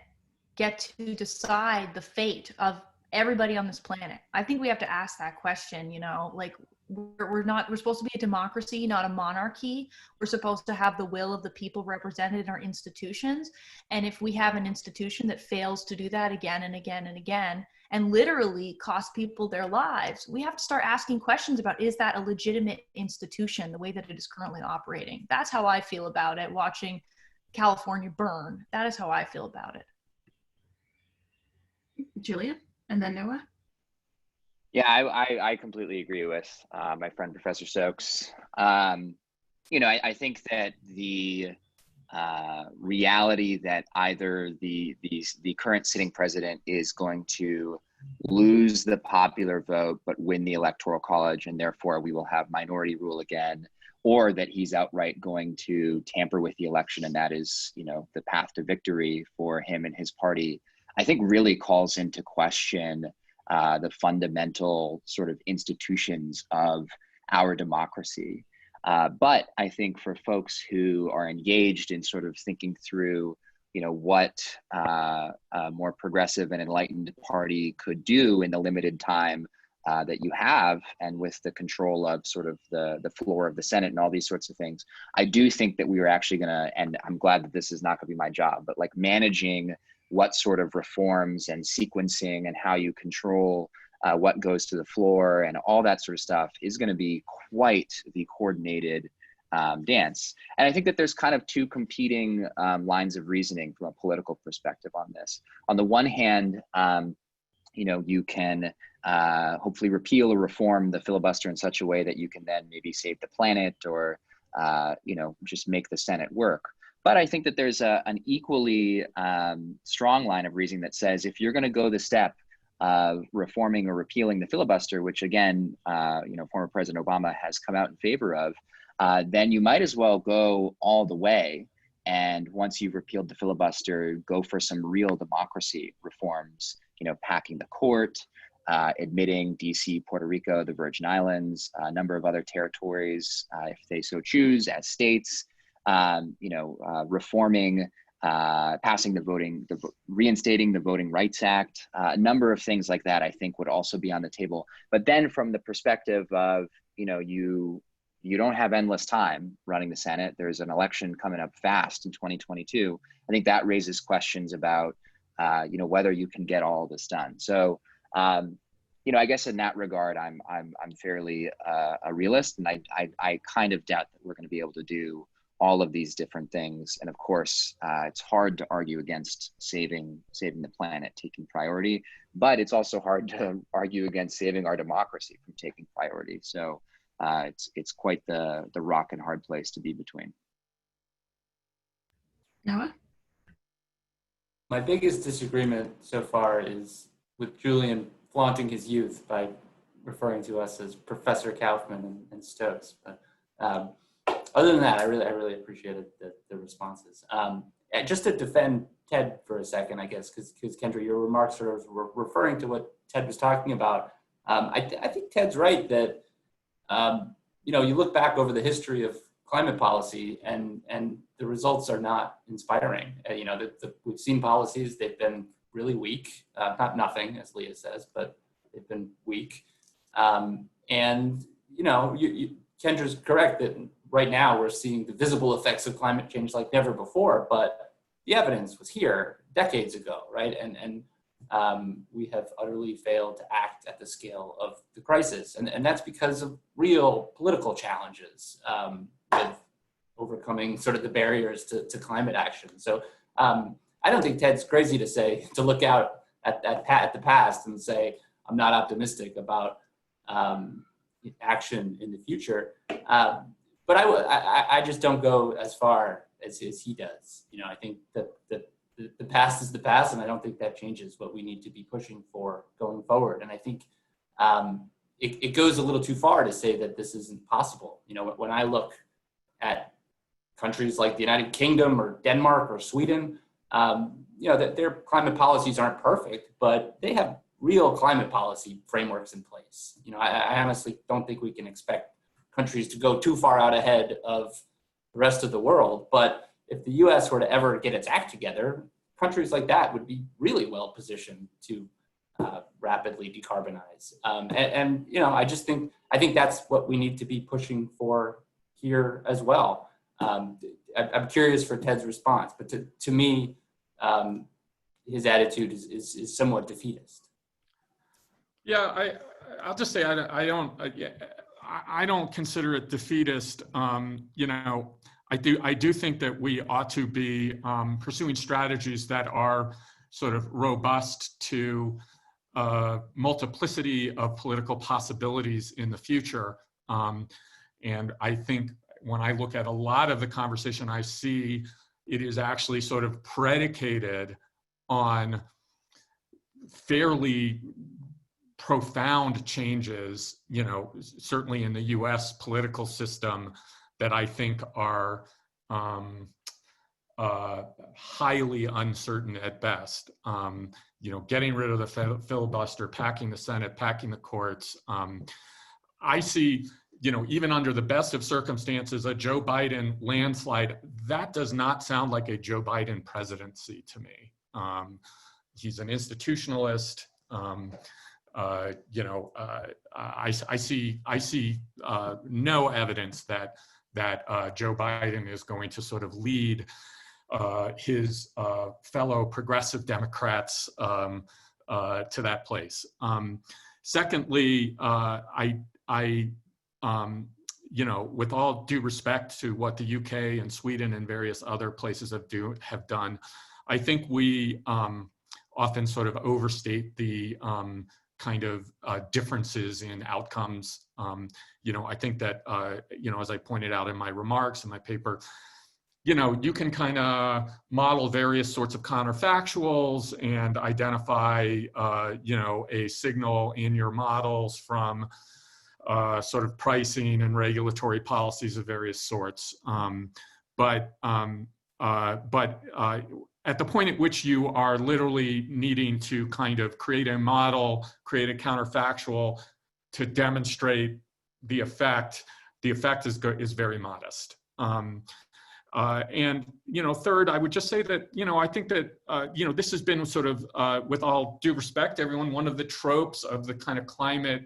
get to decide the fate of everybody on this planet? I think we have to ask that question. You know, like we're supposed to be a democracy, not a monarchy. We're supposed to have the will of the people represented in our institutions. And if we have an institution that fails to do that again and again and again, and literally cost people their lives, we have to start asking questions about, is that a legitimate institution the way that it is currently operating? That's how I feel about it, watching California burn. That is how I feel about it. Julia, and then Noah. Yeah, I completely agree with my friend Professor Stokes. You know, I think that the reality that either the current sitting president is going to lose the popular vote but win the electoral college, and therefore we will have minority rule again, or that he's outright going to tamper with the election, and that is, you know, the path to victory for him and his party, I think really calls into question the fundamental sort of institutions of our democracy. But I think for folks who are engaged in sort of thinking through, what a more progressive and enlightened party could do in the limited time that you have, and with the control of sort of the floor of the Senate and all these sorts of things, I do think that we are actually gonna, and I'm glad that this is not gonna be my job, but like managing what sort of reforms and sequencing and how you control what goes to the floor and all that sort of stuff is gonna be quite the coordinated dance. And I think that there's kind of two competing lines of reasoning from a political perspective on this. On the one hand, you can hopefully repeal or reform the filibuster in such a way that you can then maybe save the planet or, just make the Senate work. But I think that there's an equally strong line of reasoning that says if you're going to go the step of reforming or repealing the filibuster, which again, former President Obama has come out in favor of, then you might as well go all the way. And once you've repealed the filibuster, go for some real democracy reforms, packing the court, admitting DC, Puerto Rico, the Virgin Islands, a number of other territories, if they so choose, as states, reforming, reinstating the Voting Rights Act, a number of things like that I think would also be on the table. But then from the perspective of, you don't have endless time running the Senate. There's an election coming up fast in 2022. I think that raises questions about, whether you can get all this done. So, I guess in that regard, I'm fairly a realist, and I kind of doubt that we're going to be able to do all of these different things. And of course, it's hard to argue against saving the planet taking priority, but it's also hard to argue against saving our democracy from taking priority. So it's quite the rock and hard place to be between. Noah? My biggest disagreement so far is with Julian flaunting his youth by referring to us as Professor Kaufman and Stokes. But other than that, I really appreciated the responses. Just to defend Ted for a second, I guess, because Kendra, your remarks sort of were referring to what Ted was talking about. I think Ted's right that you look back over the history of climate policy, and the results are not inspiring. We've seen policies; they've been really weak. Not nothing, as Leah says, but they've been weak. Kendra's correct that right now we're seeing the visible effects of climate change like never before, but the evidence was here decades ago, right? And we have utterly failed to act at the scale of the crisis. And that's because of real political challenges with overcoming sort of the barriers to climate action. So I don't think Ted's crazy to look out at the past and say, I'm not optimistic about action in the future. But I just don't go as far as he does. I think that the past is the past, and I don't think that changes what we need to be pushing for going forward. And I think it goes a little too far to say that this isn't possible. When I look at countries like the United Kingdom or Denmark or Sweden, that their climate policies aren't perfect, but they have real climate policy frameworks in place. I honestly don't think we can expect countries to go too far out ahead of the rest of the world. But if the US were to ever get its act together, countries like that would be really well positioned to rapidly decarbonize. I think that's what we need to be pushing for here as well. I'm curious for Ted's response, but to me, his attitude is somewhat defeatist. Yeah, I'll just say I don't consider it defeatist. I do think that we ought to be pursuing strategies that are sort of robust to multiplicity of political possibilities in the future. And I think when I look at a lot of the conversation I see, it is actually sort of predicated on fairly profound changes, certainly in the US political system, that I think are highly uncertain at best. Getting rid of the filibuster, packing the Senate, packing the courts. I see even under the best of circumstances, a Joe Biden landslide, that does not sound like a Joe Biden presidency to me. He's an institutionalist. I see no evidence that Joe Biden is going to sort of lead his fellow progressive Democrats to that place. Secondly, with all due respect to what the UK and Sweden and various other places have done, I think we often sort of overstate the kind of differences in outcomes. I think that, as I pointed out in my remarks in my paper, you can kind of model various sorts of counterfactuals and identify, a signal in your models from sort of pricing and regulatory policies of various sorts. But at the point at which you are literally needing to kind of create a model, create a counterfactual to demonstrate the effect is very modest. And third, I would just say that I think that this has been sort of, with all due respect, everyone, one of the tropes of the kind of climate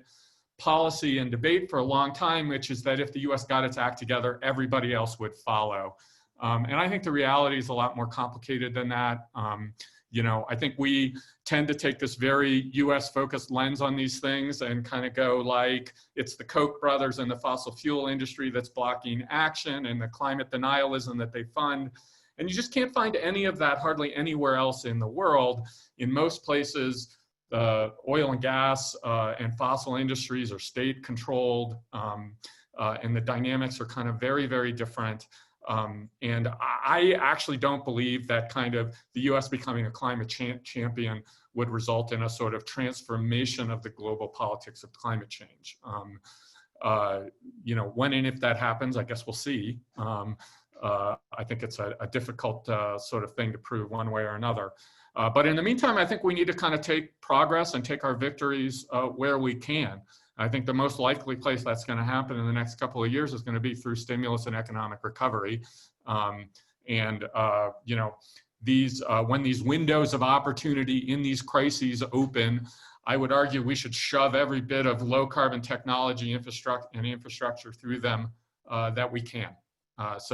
policy and debate for a long time, which is that if the U.S. got its act together, everybody else would follow. And I think the reality is a lot more complicated than that. I think we tend to take this very US focused lens on these things and kind of go like, it's the Koch brothers and the fossil fuel industry that's blocking action and the climate denialism that they fund. And you just can't find any of that hardly anywhere else in the world. In most places, the oil and gas and fossil industries are state controlled, and the dynamics are kind of very, very different. And I actually don't believe that kind of the US becoming a climate champion would result in a sort of transformation of the global politics of climate change. When and if that happens, I guess we'll see. I think it's a difficult sort of thing to prove one way or another. But in the meantime, I think we need to kind of take progress and take our victories where we can. I think the most likely place that's going to happen in the next couple of years is going to be through stimulus and economic recovery. When these windows of opportunity in these crises open, I would argue we should shove every bit of low carbon technology infrastructure through them that we can. That's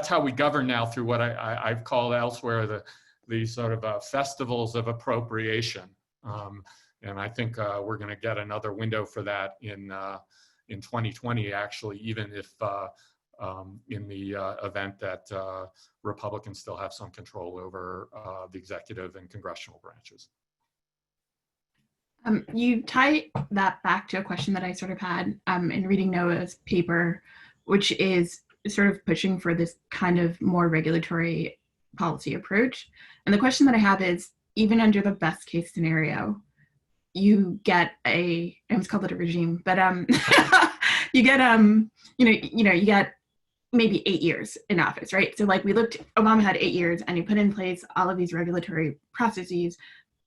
how we govern now through what I've called elsewhere these sort of festivals of appropriation. And I think we're going to get another window for that in 2020, actually, even if in the event that Republicans still have some control over the executive and congressional branches. You tie that back to a question that I sort of had in reading Noah's paper, which is sort of pushing for this kind of more regulatory policy approach. And the question that I have is, even under the best case scenario, you get I almost called it a regime, but you get you get maybe 8 years in office, right? So like Obama had 8 years and he put in place all of these regulatory processes,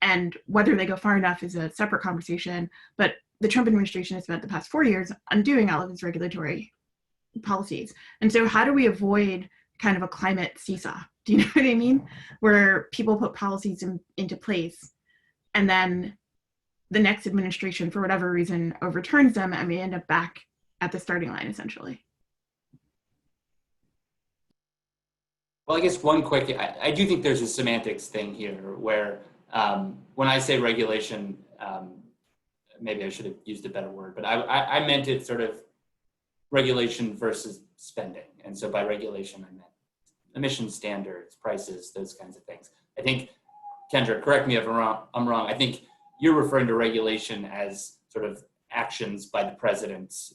and whether they go far enough is a separate conversation. But the Trump administration has spent the past 4 years undoing all of these regulatory policies. And so how do we avoid kind of a climate seesaw? Do you know what I mean? Where people put policies into place and then the next administration, for whatever reason, overturns them and we end up back at the starting line, essentially. Well, I guess one quick, I do think there's a semantics thing here where when I say regulation, maybe I should have used a better word, but I meant it sort of regulation versus spending. And so by regulation, I meant emission standards, prices, those kinds of things. I think, Kendra, correct me if I'm wrong. I think you're referring to regulation as sort of actions by the presidents.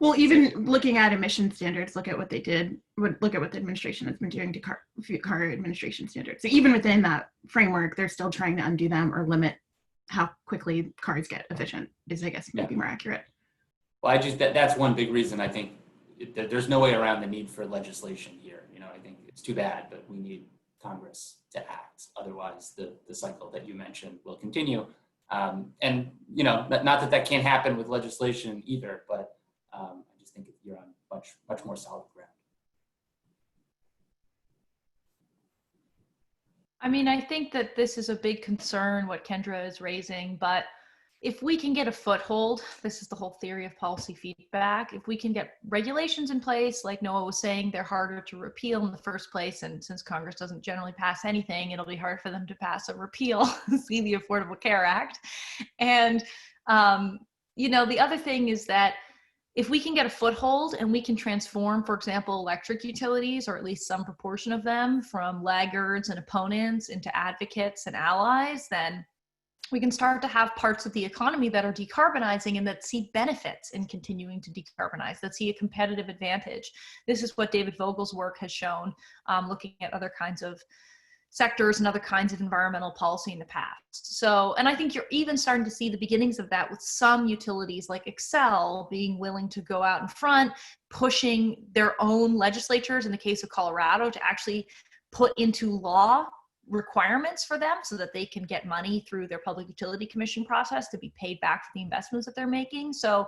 Well, even looking at emission standards, look at what they did, look at what the administration has been doing to car administration standards. So even within that framework, they're still trying to undo them or limit how quickly cars get efficient, is I guess maybe more accurate. Well, that's one big reason I think there's no way around the need for legislation here. I think it's too bad, but we need Congress to act. Otherwise, the cycle that you mentioned will continue. And not that that can't happen with legislation either, but I just think you're on much more solid ground. I mean, I think that this is a big concern, what Kendra is raising, but if we can get a foothold, this is the whole theory of policy feedback. If we can get regulations in place, like Noah was saying, they're harder to repeal in the first place. And since Congress doesn't generally pass anything, it'll be hard for them to pass a repeal, see the Affordable Care Act. And, the other thing is that if we can get a foothold and we can transform, for example, electric utilities, or at least some proportion of them, from laggards and opponents into advocates and allies, then we can start to have parts of the economy that are decarbonizing and that see benefits in continuing to decarbonize, that see a competitive advantage. This is what David Vogel's work has shown, looking at other kinds of sectors and other kinds of environmental policy in the past. So, and I think you're even starting to see the beginnings of that with some utilities like Excel being willing to go out in front, pushing their own legislatures, in the case of Colorado, to actually put into law requirements for them so that they can get money through their Public Utility Commission process to be paid back for the investments that they're making. So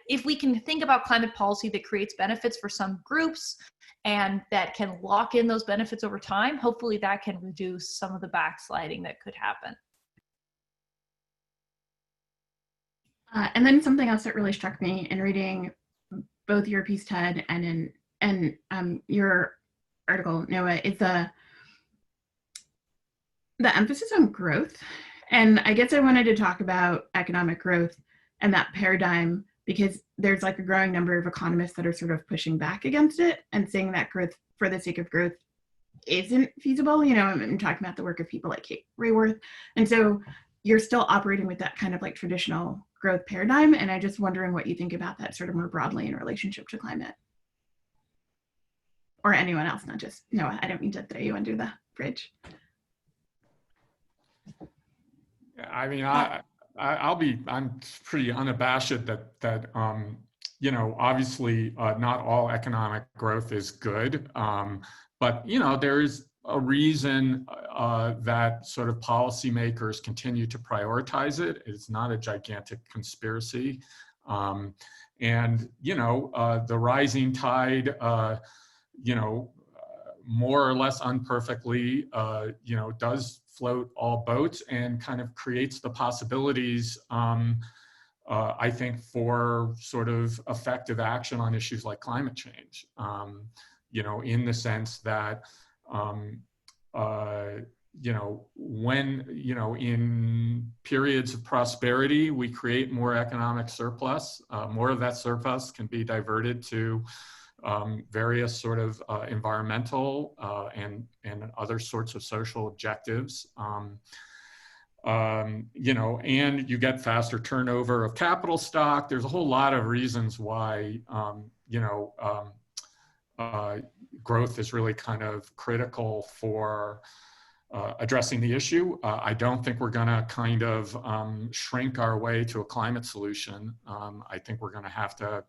if we can think about climate policy that creates benefits for some groups and that can lock in those benefits over time, hopefully that can reduce some of the backsliding that could happen. And then something else that really struck me in reading both your piece, Ted, and your article, Noah, is the emphasis on growth. And I guess I wanted to talk about economic growth and that paradigm, because there's like a growing number of economists that are sort of pushing back against it and saying that growth for the sake of growth isn't feasible. I'm talking about the work of people like Kate Rayworth. And so you're still operating with that kind of like traditional growth paradigm. And I'm just wondering what you think about that sort of more broadly in relationship to climate. Or anyone else, not just Noah. I don't mean to throw you under the bridge. I mean, I'm pretty unabashed that obviously not all economic growth is good, but there is a reason that sort of policymakers continue to prioritize it. It's not a gigantic conspiracy, and the rising tide, more or less imperfectly, does float all boats and kind of creates the possibilities, I think, for sort of effective action on issues like climate change, in the sense that, when, in periods of prosperity, we create more economic surplus, more of that surplus can be diverted to various sort of environmental and other sorts of social objectives, and you get faster turnover of capital stock. There's a whole lot of reasons why growth is really kind of critical for addressing the issue. I don't think we're going to kind of shrink our way to a climate solution. I think we're going to have to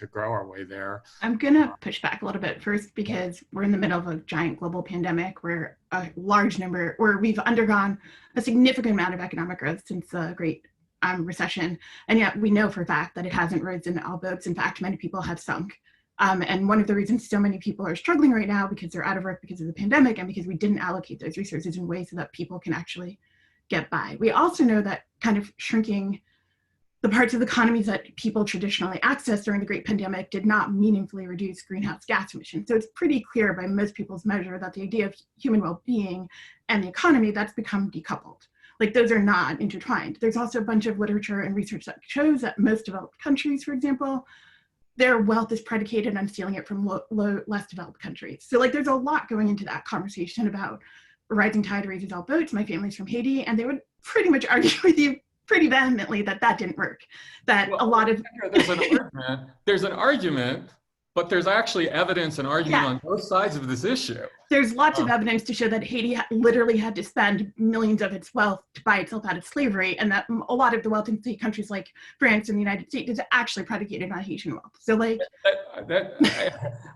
grow our way there. I'm going to push back a little bit first, because we're in the middle of a giant global pandemic where we've undergone a significant amount of economic growth since the Great Recession. And yet we know for a fact that it hasn't risen all boats. In fact, many people have sunk. And one of the reasons so many people are struggling right now, because they're out of work because of the pandemic and because we didn't allocate those resources in ways so that people can actually get by. We also know that kind of shrinking the parts of the economies that people traditionally accessed during the Great Pandemic did not meaningfully reduce greenhouse gas emissions. So it's pretty clear by most people's measure that the idea of human well-being and the economy, that's become decoupled. Like, those are not intertwined. There's also a bunch of literature and research that shows that most developed countries, for example, their wealth is predicated on stealing it from less developed countries. So like, there's a lot going into that conversation about rising tide raises all boats. My family's from Haiti, and they would pretty much argue with you pretty vehemently that didn't work. That a lot of there's an argument but there's actually evidence and argument Yeah. on both sides of this issue. There's lots of evidence to show that Haiti literally had to spend millions of its wealth to buy itself out of slavery, and that a lot of the wealthy countries like France and the United States is actually predicated on Haitian wealth. So like,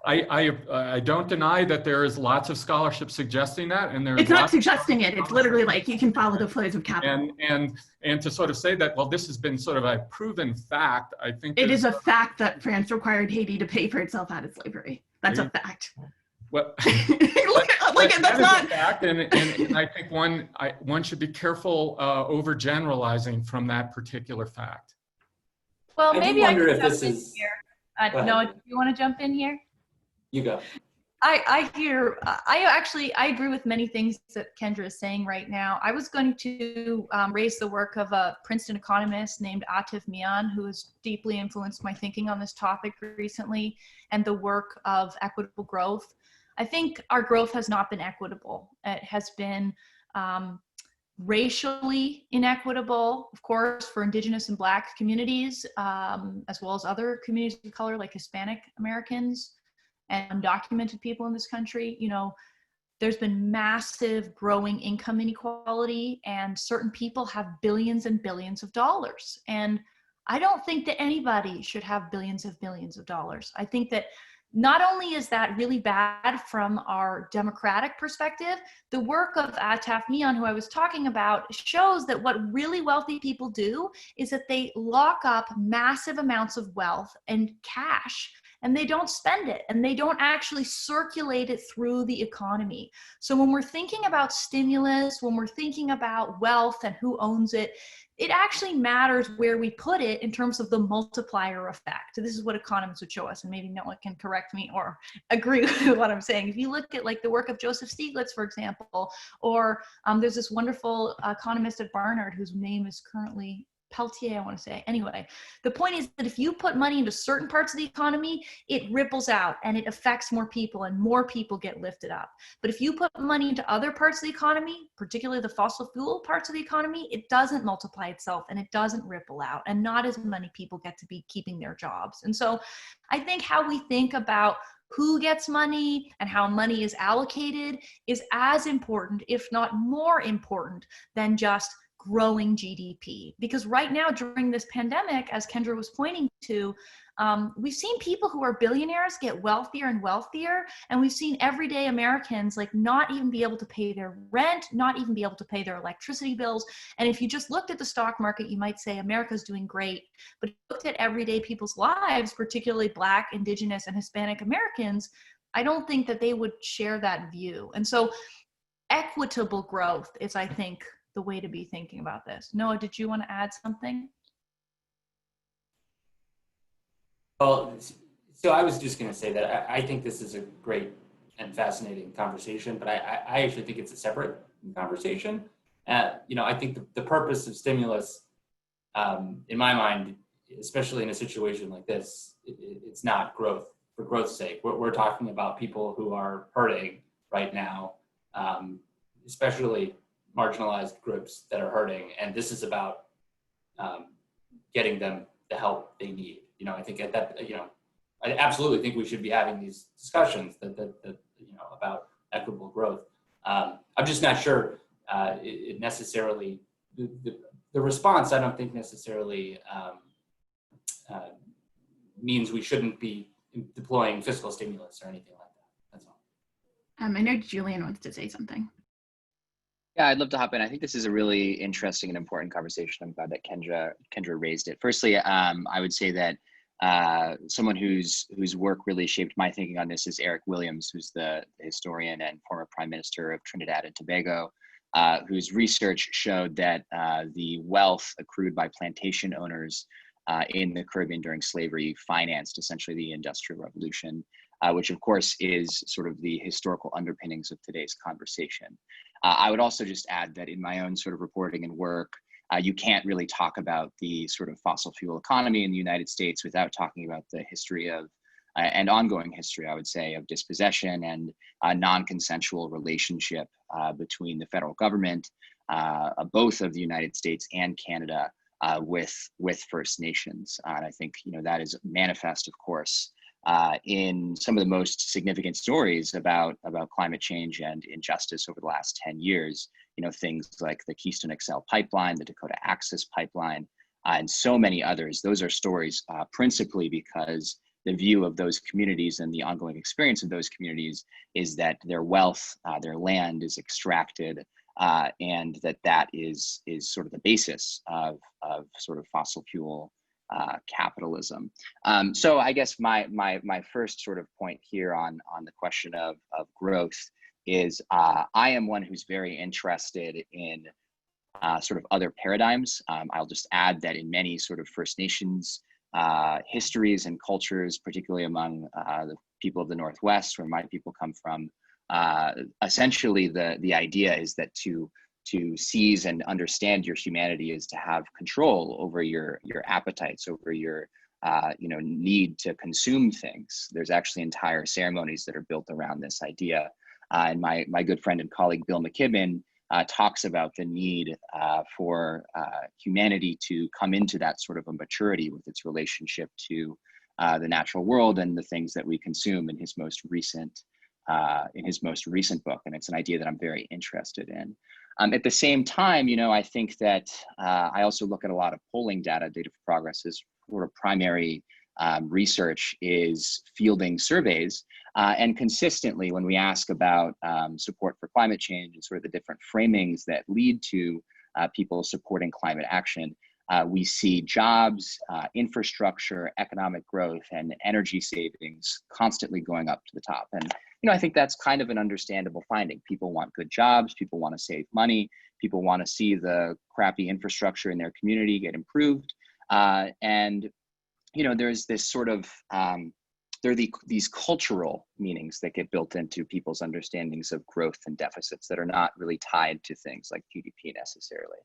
I don't deny that there is lots of scholarship suggesting that, and there's it's not suggesting it. It's literally like you can follow the flows of capital. And to sort of say that, well, this has been sort of a proven fact, I think it is a fact that France required Haiti to pay for itself out of slavery. That's a fact. Well, that's not a fact, and I think one should be careful overgeneralizing from that particular fact. Well, maybe I wonder can if jump this in is. here. Noah, do you want to jump in here? You go. I agree with many things that Kendra is saying right now. I was going to raise the work of a Princeton economist named Atif Mian, who has deeply influenced my thinking on this topic recently, and the work of equitable growth. I think our growth has not been equitable. It has been racially inequitable, of course, for Indigenous and Black communities, as well as other communities of color like Hispanic Americans and undocumented people in this country. You know, there's been massive growing income inequality, and certain people have billions and billions of dollars. And I don't think that anybody should have billions of dollars. I think that not only is that really bad from our democratic perspective, the work of Atif Mian, who I was talking about, shows that what really wealthy people do is that they lock up massive amounts of wealth and cash, and they don't spend it, and they don't actually circulate it through the economy. So when we're thinking about stimulus, when we're thinking about wealth and who owns it, it actually matters where we put it in terms of the multiplier effect. So this is what economists would show us, and maybe no one can correct me or agree with what I'm saying. If you look at like the work of Joseph Stiglitz, for example, or there's this wonderful economist at Barnard whose name is currently Peltier, I want to say. Anyway, the point is that if you put money into certain parts of the economy, it ripples out and it affects more people, and more people get lifted up. But if you put money into other parts of the economy, particularly the fossil fuel parts of the economy, it doesn't multiply itself and it doesn't ripple out, and not as many people get to be keeping their jobs. And so I think how we think about who gets money and how money is allocated is as important, if not more important, than just growing GDP. Because right now during this pandemic, as Kendra was pointing to, we've seen people who are billionaires get wealthier and wealthier, and we've seen everyday Americans like not even be able to pay their rent, not even be able to pay their electricity bills. And if you just looked at the stock market, you might say America's doing great. But if you looked at everyday people's lives, particularly Black, Indigenous, and Hispanic Americans, I don't think that they would share that view. And so equitable growth is, I think, the way to be thinking about this. Noah, did you want to add something? Well, so I was just going to say that I think this is a great and fascinating conversation, but I actually think it's a separate conversation. I think the purpose of stimulus, in my mind, especially in a situation like this, it's not growth for growth's sake. We're talking about people who are hurting right now, especially marginalized groups that are hurting, and this is about getting them the help they need. I think at that, I absolutely think we should be having these discussions that about equitable growth. I'm just not sure it necessarily the response. I don't think necessarily means we shouldn't be deploying fiscal stimulus or anything like that. That's all. I know Julian wants to say something. Yeah, I'd love to hop in. I think this is a really interesting and important conversation. I'm glad that Kendra raised it. Firstly, I would say that someone whose work really shaped my thinking on this is Eric Williams, who's the historian and former Prime Minister of Trinidad and Tobago, whose research showed that the wealth accrued by plantation owners in the Caribbean during slavery financed essentially the Industrial Revolution, which of course is sort of the historical underpinnings of today's conversation. I would also just add that in my own sort of reporting and work, you can't really talk about the sort of fossil fuel economy in the United States without talking about the history of, and ongoing history, I would say, of dispossession and a non-consensual relationship between the federal government, both of the United States and Canada, with First Nations. And I think, that is manifest, of course, in some of the most significant stories about climate change and injustice over the last 10 years. You know, things like the Keystone XL pipeline, the Dakota Access pipeline, and so many others. Those are stories principally because the view of those communities and the ongoing experience of those communities is that their wealth, their land is extracted, and that is sort of the basis of sort of fossil fuel capitalism. So I guess my first sort of point here on the question of growth is I am one who's very interested in sort of other paradigms. I'll just add that in many sort of First Nations histories and cultures, particularly among the people of the Northwest, where my people come from, essentially the idea is that to seize and understand your humanity is to have control over your appetites, over your need to consume things. There's actually entire ceremonies that are built around this idea. And my good friend and colleague Bill McKibben talks about the need for humanity to come into that sort of a maturity with its relationship to the natural world and the things that we consume in his most recent book. And it's an idea that I'm very interested in. At the same time, I think that I also look at a lot of polling data. Data for Progress is sort of primary research is fielding surveys. And consistently, when we ask about support for climate change and sort of the different framings that lead to people supporting climate action, we see jobs, infrastructure, economic growth, and energy savings constantly going up to the top. And I think that's kind of an understandable finding. People want good jobs, people want to save money, people want to see the crappy infrastructure in their community get improved. And there's this sort of, there are these cultural meanings that get built into people's understandings of growth and deficits that are not really tied to things like GDP necessarily.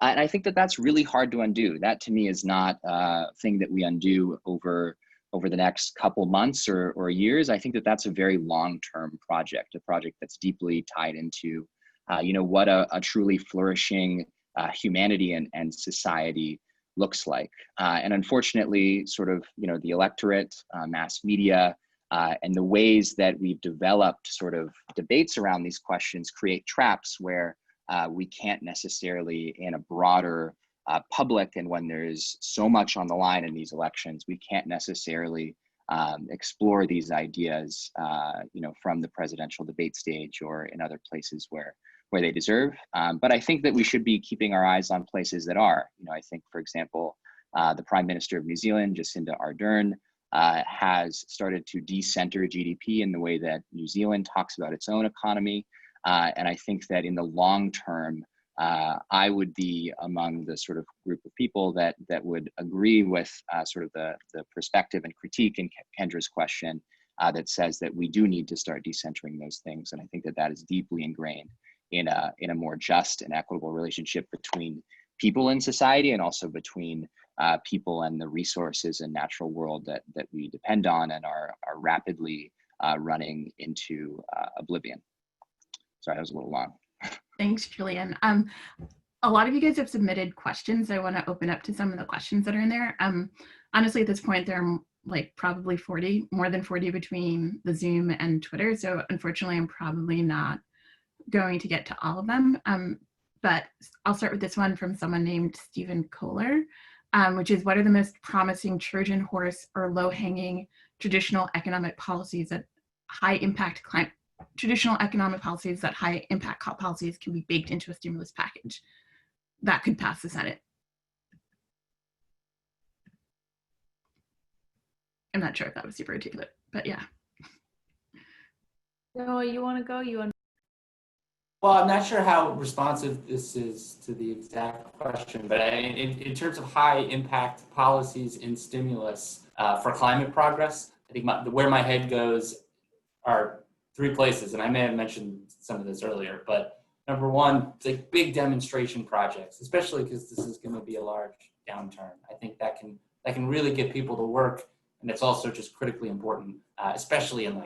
And I think that that's really hard to undo. That to me is not a thing that we undo over the next couple months or years. I think that that's a very long-term project, a project that's deeply tied into, what a truly flourishing humanity and society looks like. And unfortunately, sort of, the electorate, mass media, and the ways that we've developed sort of debates around these questions create traps where we can't necessarily, in a broader public, and when there's so much on the line in these elections, we can't necessarily explore these ideas, from the presidential debate stage or in other places where they deserve. But I think that we should be keeping our eyes on places that are. I think, for example, the Prime Minister of New Zealand, Jacinda Ardern, has started to decenter GDP in the way that New Zealand talks about its own economy. And I think that in the long term, I would be among the sort of group of people that would agree with sort of the perspective and critique in Kendra's question that says that we do need to start decentering those things. And I think that that is deeply ingrained in a more just and equitable relationship between people in society, and also between people and the resources and natural world that we depend on and are rapidly running into oblivion. Sorry, that was a little long. Thanks, Julian. A lot of you guys have submitted questions. I want to open up to some of the questions that are in there. Honestly, at this point, there are like probably more than 40 between the Zoom and Twitter. So unfortunately, I'm probably not going to get to all of them. But I'll start with this one from someone named Stephen Kohler, which is, what are the most promising Trojan horse or low-hanging traditional economic policies that high impact policies can be baked into a stimulus package that could pass the Senate? I'm not sure if that was super articulate, but yeah. Noah, you want to go? Well, I'm not sure how responsive this is to the exact question, but in terms of high impact policies in stimulus for climate progress, I think where my head goes are three places, and I may have mentioned some of this earlier, but number one, it's like big demonstration projects, especially because this is going to be a large downturn. I think that can really get people to work, and it's also just critically important, especially in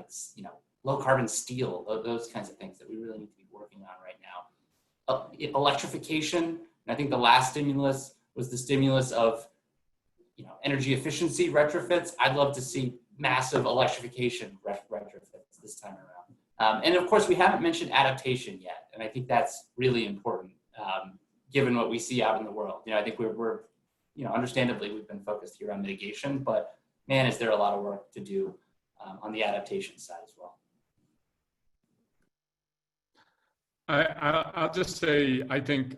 low carbon steel, those kinds of things that we really need to be working on right now. Electrification, and I think the last stimulus was the stimulus of energy efficiency retrofits. I'd love to see massive electrification retrofits this time around. And of course, we haven't mentioned adaptation yet, and I think that's really important given what we see out in the world. I think we're understandably we've been focused here on mitigation, but man, is there a lot of work to do on the adaptation side as well. I'll just say, I think,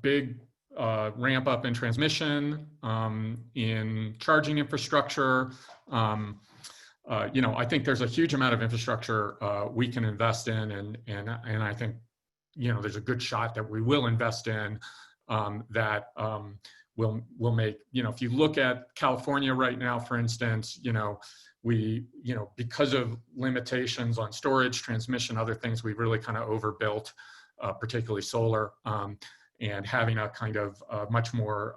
big ramp up in transmission, in charging infrastructure. I think there's a huge amount of infrastructure we can invest in, and I think, there's a good shot that we will invest in that will make, if you look at California right now, for instance, we, because of limitations on storage, transmission, other things, we've really kind of overbuilt, particularly solar, and having a kind of much more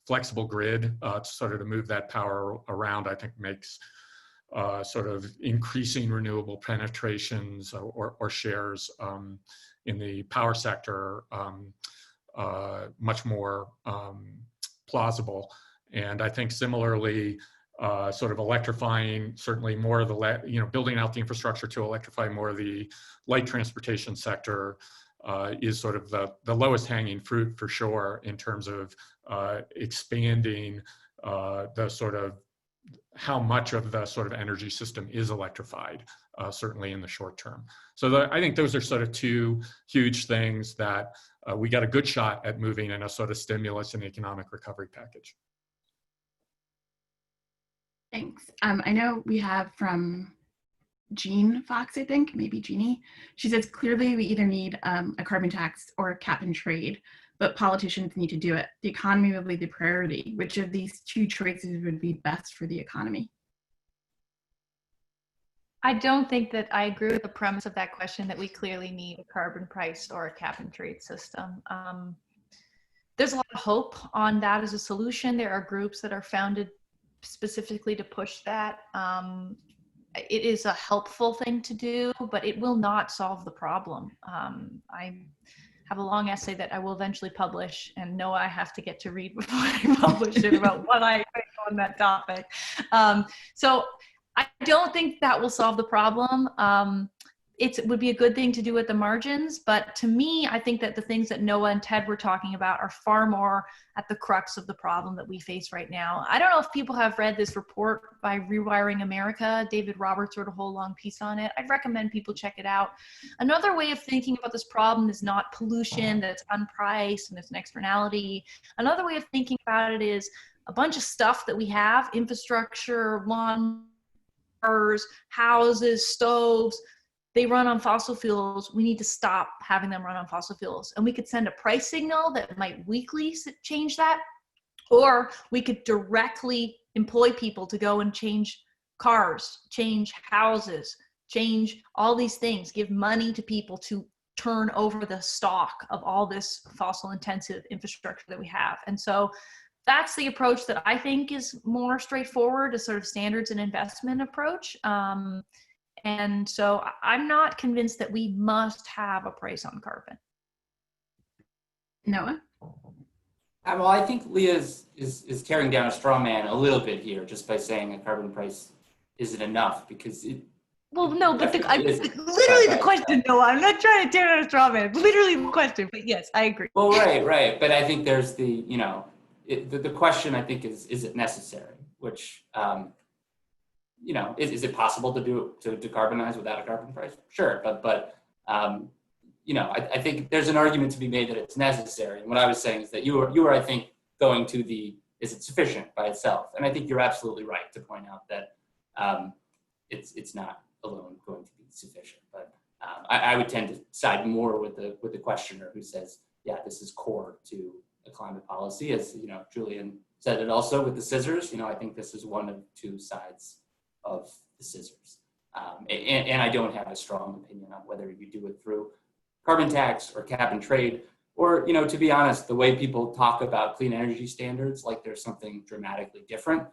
flexible grid sort of to move that power around, I think makes sort of increasing renewable penetrations or shares in the power sector much more plausible. And I think similarly, sort of electrifying certainly more of the, building out the infrastructure to electrify more of the light transportation sector is sort of the lowest hanging fruit for sure in terms of expanding the sort of how much of the sort of energy system is electrified, certainly in the short term. So I think those are sort of two huge things that we got a good shot at moving in a sort of stimulus and economic recovery package. Thanks. I know we have from Jean Fox, I think, maybe Jeannie. She says, clearly we either need a carbon tax or a cap and trade, but politicians need to do it. The economy will be the priority. Which of these two choices would be best for the economy? I don't think that I agree with the premise of that question that we clearly need a carbon price or a cap and trade system. There's a lot of hope on that as a solution. There are groups that are founded specifically to push that. It is a helpful thing to do, but it will not solve the problem. I have a long essay that I will eventually publish, and know I have to get to read before I publish it about what I think on that topic. So I don't think that will solve the problem. It would be a good thing to do at the margins, but to me, I think that the things that Noah and Ted were talking about are far more at the crux of the problem that we face right now. I don't know if people have read this report by Rewiring America. David Roberts wrote a whole long piece on it. I'd recommend people check it out. Another way of thinking about this problem is not pollution that's unpriced and it's an externality. Another way of thinking about it is a bunch of stuff that we have, infrastructure, lawn, cars, houses, stoves, they run on fossil fuels. We need to stop having them run on fossil fuels. And we could send a price signal that might weekly change that, or we could directly employ people to go and change cars, change houses, change all these things, give money to people to turn over the stock of all this fossil intensive infrastructure that we have. And so that's the approach that I think is more straightforward, a sort of standards and investment approach. And so I'm not convinced that we must have a price on carbon. Noah? Well, I think Leah is tearing down a straw man a little bit here just by saying a carbon price isn't enough, because it. Well, no, but literally the question, Noah, I'm not trying to tear down a straw man. Literally the question, but yes, I agree. Well, right. But I think there's the, the question I think is it necessary? Which, is it possible to decarbonize without a carbon price? Sure, but I think there's an argument to be made that it's necessary. And what I was saying is that you were I think going to is it sufficient by itself? And I think you're absolutely right to point out that it's not alone going to be sufficient. But I would tend to side more with the questioner who says, yeah, this is core to a climate policy. As Julian said it also with the scissors. I think this is one of two sides of the scissors. And I don't have a strong opinion on whether you do it through carbon tax or cap and trade, or, to be honest, the way people talk about clean energy standards, like there's something dramatically different,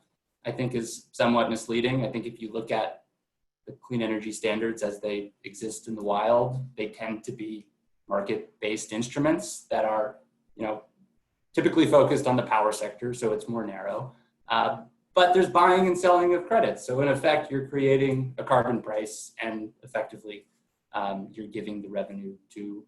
I think is somewhat misleading. I think if you look at the clean energy standards as they exist in the wild, they tend to be market-based instruments that are, typically focused on the power sector, so it's more narrow. But there's buying and selling of credits. So in effect, you're creating a carbon price, and effectively you're giving the revenue to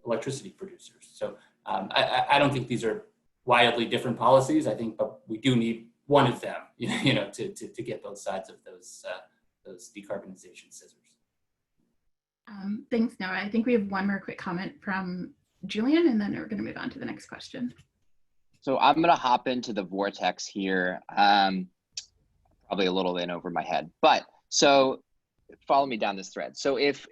electricity producers. So I don't think these are wildly different policies. I think, but we do need one of them, to get both sides of those decarbonization scissors. Thanks, Noah. I think we have one more quick comment from Julian, and then we're going to move on to the next question. So I'm going to hop into the vortex here, probably a little in over my head. But so follow me down this thread. So if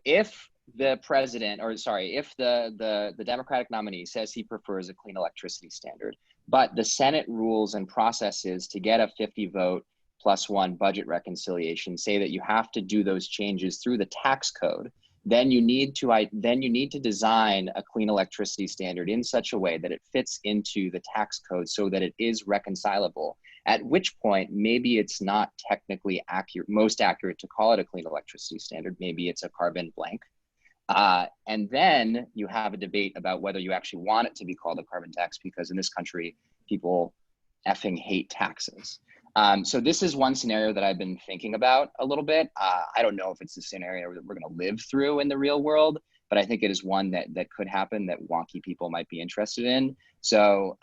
the president, or sorry, if the Democratic nominee says he prefers a clean electricity standard, but the Senate rules and processes to get a 50 vote +1 budget reconciliation say that you have to do those changes through the tax code, then you need to design a clean electricity standard in such a way that it fits into the tax code so that it is reconcilable. At which point, maybe it's not technically most accurate to call it a clean electricity standard. Maybe it's a carbon blank. And then you have a debate about whether you actually want it to be called a carbon tax, because in this country, people effing hate taxes. So this is one scenario that I've been thinking about a little bit. I don't know if it's a scenario that we're going to live through in the real world, but I think it is one that could happen that wonky people might be interested in. So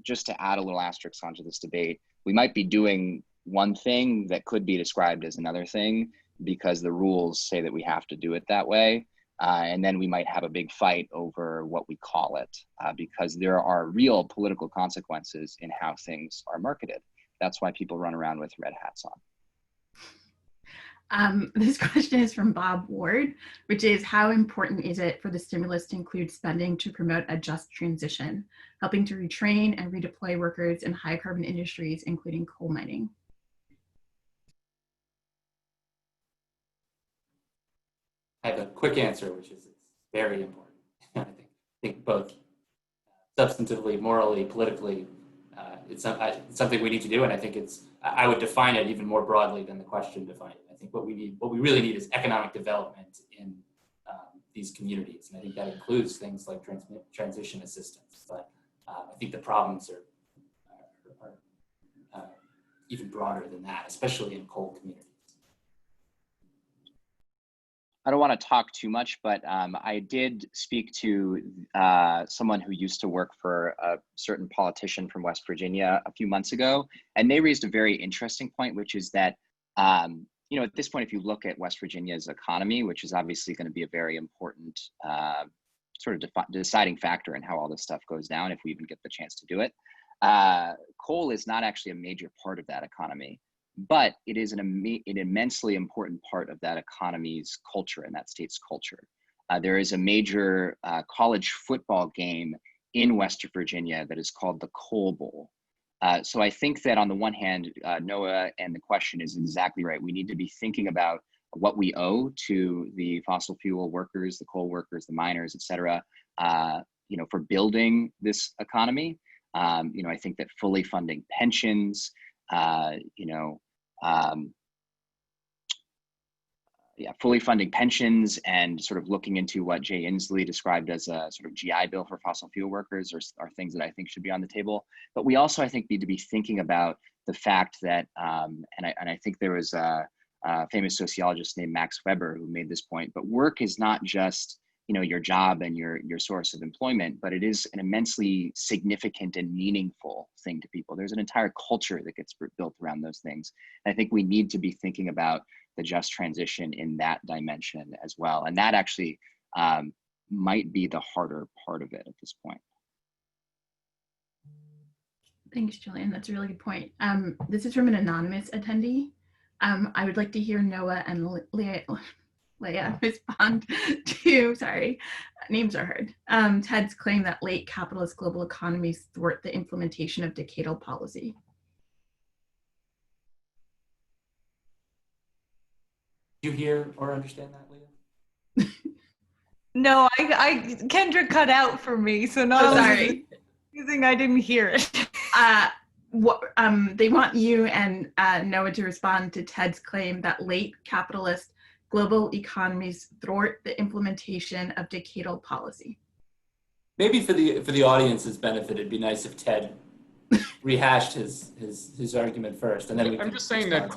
just to add a little asterisk onto this debate, we might be doing one thing that could be described as another thing because the rules say that we have to do it that way. And then we might have a big fight over what we call it because there are real political consequences in how things are marketed. That's why people run around with red hats on. This question is from Bob Ward, which is, how important is it for the stimulus to include spending to promote a just transition, helping to retrain and redeploy workers in high carbon industries, including coal mining? I have a quick answer, which is it's very important. I think both substantively, morally, politically, it's something we need to do, and I think I would define it even more broadly than the question defined it. I think what we really need is economic development in these communities, and I think that includes things like transition assistance. But I think the problems are even broader than that, especially in coal communities. I don't want to talk too much, but I did speak to someone who used to work for a certain politician from West Virginia a few months ago, and they raised a very interesting point, which is that, at this point, if you look at West Virginia's economy, which is obviously going to be a very important sort of deciding factor in how all this stuff goes down, if we even get the chance to do it, coal is not actually a major part of that economy. But it is an immensely important part of that economy's culture and that state's culture. There is a major college football game in West Virginia that is called the Coal Bowl. So I think that on the one hand, Noah, and the question is exactly right. We need to be thinking about what we owe to the fossil fuel workers, the coal workers, the miners, et cetera, for building this economy. I think that fully funding pensions, fully funding pensions and sort of looking into what Jay Inslee described as a sort of GI Bill for fossil fuel workers are things that I think should be on the table. But we also, I think, need to be thinking about the fact that, and I think there was a famous sociologist named Max Weber who made this point, but work is not just your job and your source of employment, but it is an immensely significant and meaningful thing to people. There's an entire culture that gets built around those things. And I think we need to be thinking about the just transition in that dimension as well. And that actually might be the harder part of it at this point. Thanks, Julian. That's a really good point. This is from an anonymous attendee. I would like to hear Noah and Leah respond to, sorry, names are hard, Ted's claim that late capitalist global economies thwart the implementation of decadal policy. Do you hear or understand that, Leah? No, Kendra cut out for me, so no. Oh, sorry. I didn't hear it. They want you and Noah to respond to Ted's claim that late capitalist global economies thwart the implementation of decadal policy. Maybe for the audience's benefit, it'd be nice if Ted rehashed his argument first, and then I'm just saying that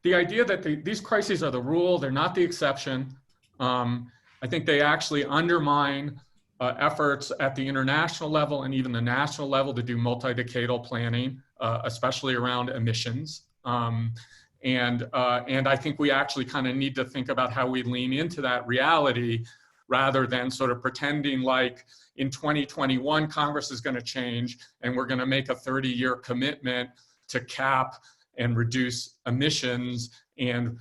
the idea that these crises are the rule, they're not the exception. I think they actually undermine efforts at the international level and even the national level to do multi-decadal planning, especially around emissions. And I think we actually kind of need to think about how we lean into that reality rather than sort of pretending like in 2021, Congress is going to change and we're going to make a 30-year commitment to cap and reduce emissions and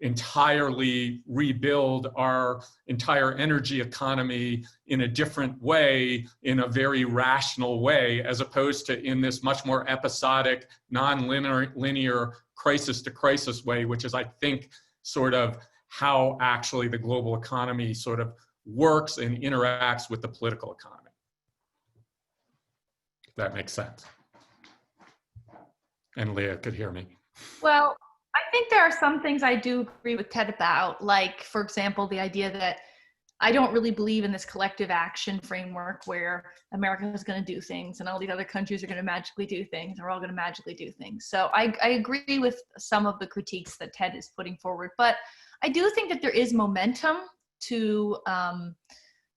entirely rebuild our entire energy economy in a different way, in a very rational way, as opposed to in this much more episodic, non-linear crisis to crisis way, which is, I think, sort of how actually the global economy sort of works and interacts with the political economy. If that makes sense. And Leah could hear me. Well, I think there are some things I do agree with Ted about, like, for example, the idea that I don't really believe in this collective action framework where America is going to do things and all these other countries are going to magically do things. We're all going to magically do things. So I agree with some of the critiques that Ted is putting forward, but I do think that there is momentum to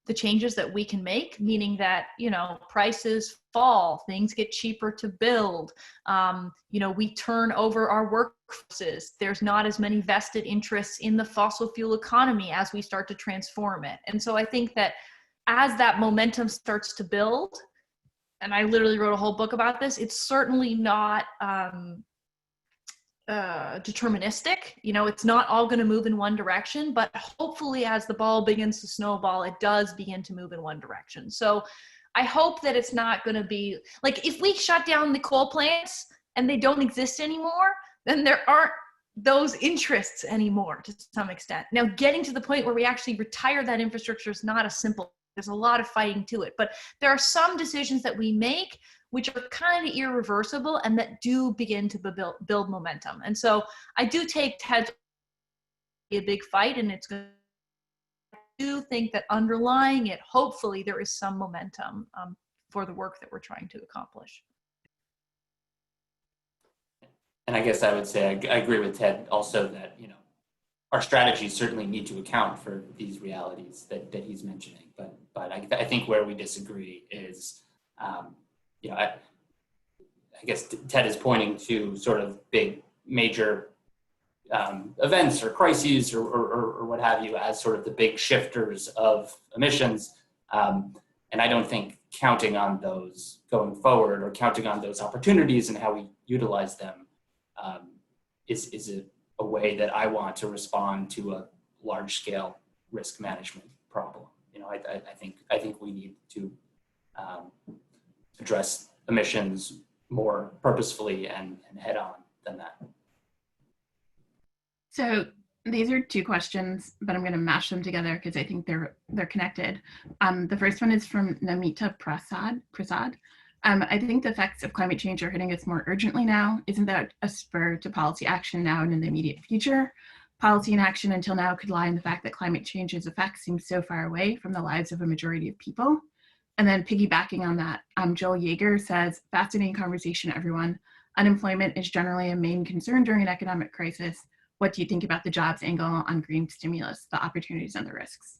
the changes that we can make, meaning that, you know, prices fall, things get cheaper to build, you know, we turn over our workforces. There's not as many vested interests in the fossil fuel economy as we start to transform it. And so I think that as that momentum starts to build, and I literally wrote a whole book about this, it's certainly not deterministic. You know, it's not all going to move in one direction, but hopefully as the ball begins to snowball, it does begin to move in one direction. So I hope that it's not going to be like, if we shut down the coal plants and they don't exist anymore, then there aren't those interests anymore to some extent. Now, getting to the point where we actually retire that infrastructure is not a simple, there's a lot of fighting to it, but there are some decisions that we make which are kind of irreversible and that do begin to build momentum. And so I do take Ted's a big fight, and it's going. I do think that underlying it, hopefully, there is some momentum for the work that we're trying to accomplish. And I guess I would say I agree with Ted also that, you know, our strategies certainly need to account for these realities that he's mentioning. But I think where we disagree is, you know, I guess Ted is pointing to sort of big major events or crises or what have you as sort of the big shifters of emissions. And I don't think counting on those going forward or counting on those opportunities and how we utilize them is a way that I want to respond to a large scale risk management problem. You know, I think we need to address emissions more purposefully and head on than that. So these are two questions, but I'm going to mash them together because I think they're connected. The first one is from Namita Prasad. I think the effects of climate change are hitting us more urgently now. Isn't that a spur to policy action now and in the immediate future? Policy inaction until now could lie in the fact that climate change's effects seem so far away from the lives of a majority of people. And then piggybacking on that, Joel Yeager says, fascinating conversation, everyone. Unemployment is generally a main concern during an economic crisis. What do you think about the jobs angle on green stimulus, the opportunities and the risks?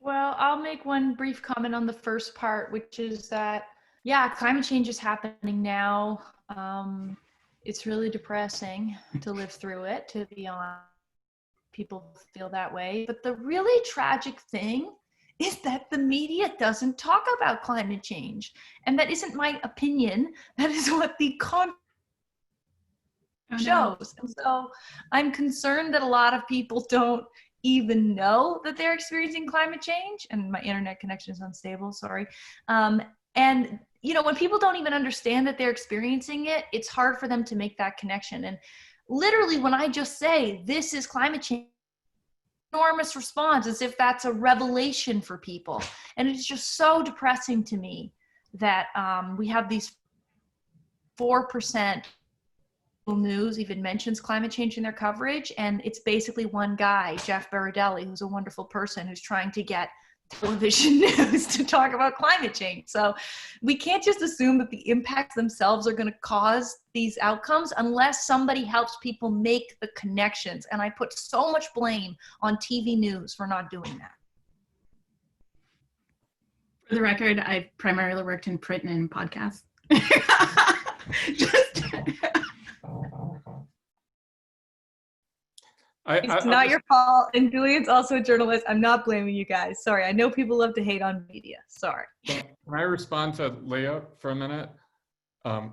Well, I'll make one brief comment on the first part, which is that, yeah, climate change is happening now. It's really depressing to live through it, to be honest. People feel that way. But the really tragic thing is that the media doesn't talk about climate change. And that isn't my opinion. That is what the shows. And so I'm concerned that a lot of people don't even know that they're experiencing climate change. And my internet connection is unstable, sorry. And you know, when people don't even understand that they're experiencing it, it's hard for them to make that connection. And literally, when I just say, this is climate change, enormous response as if that's a revelation for people. And it's just so depressing to me that we have these 4% news even mentions climate change in their coverage, and it's basically one guy, Jeff Baradelli, who's a wonderful person who's trying to get television news to talk about climate change. So we can't just assume that the impacts themselves are going to cause these outcomes unless somebody helps people make the connections. And I put so much blame on TV news for not doing that. For the record, I've primarily worked in print and podcasts. Just it's not your fault. And Julian's also a journalist. I'm not blaming you guys. Sorry. I know people love to hate on media. Sorry. Can I respond to Leah for a minute?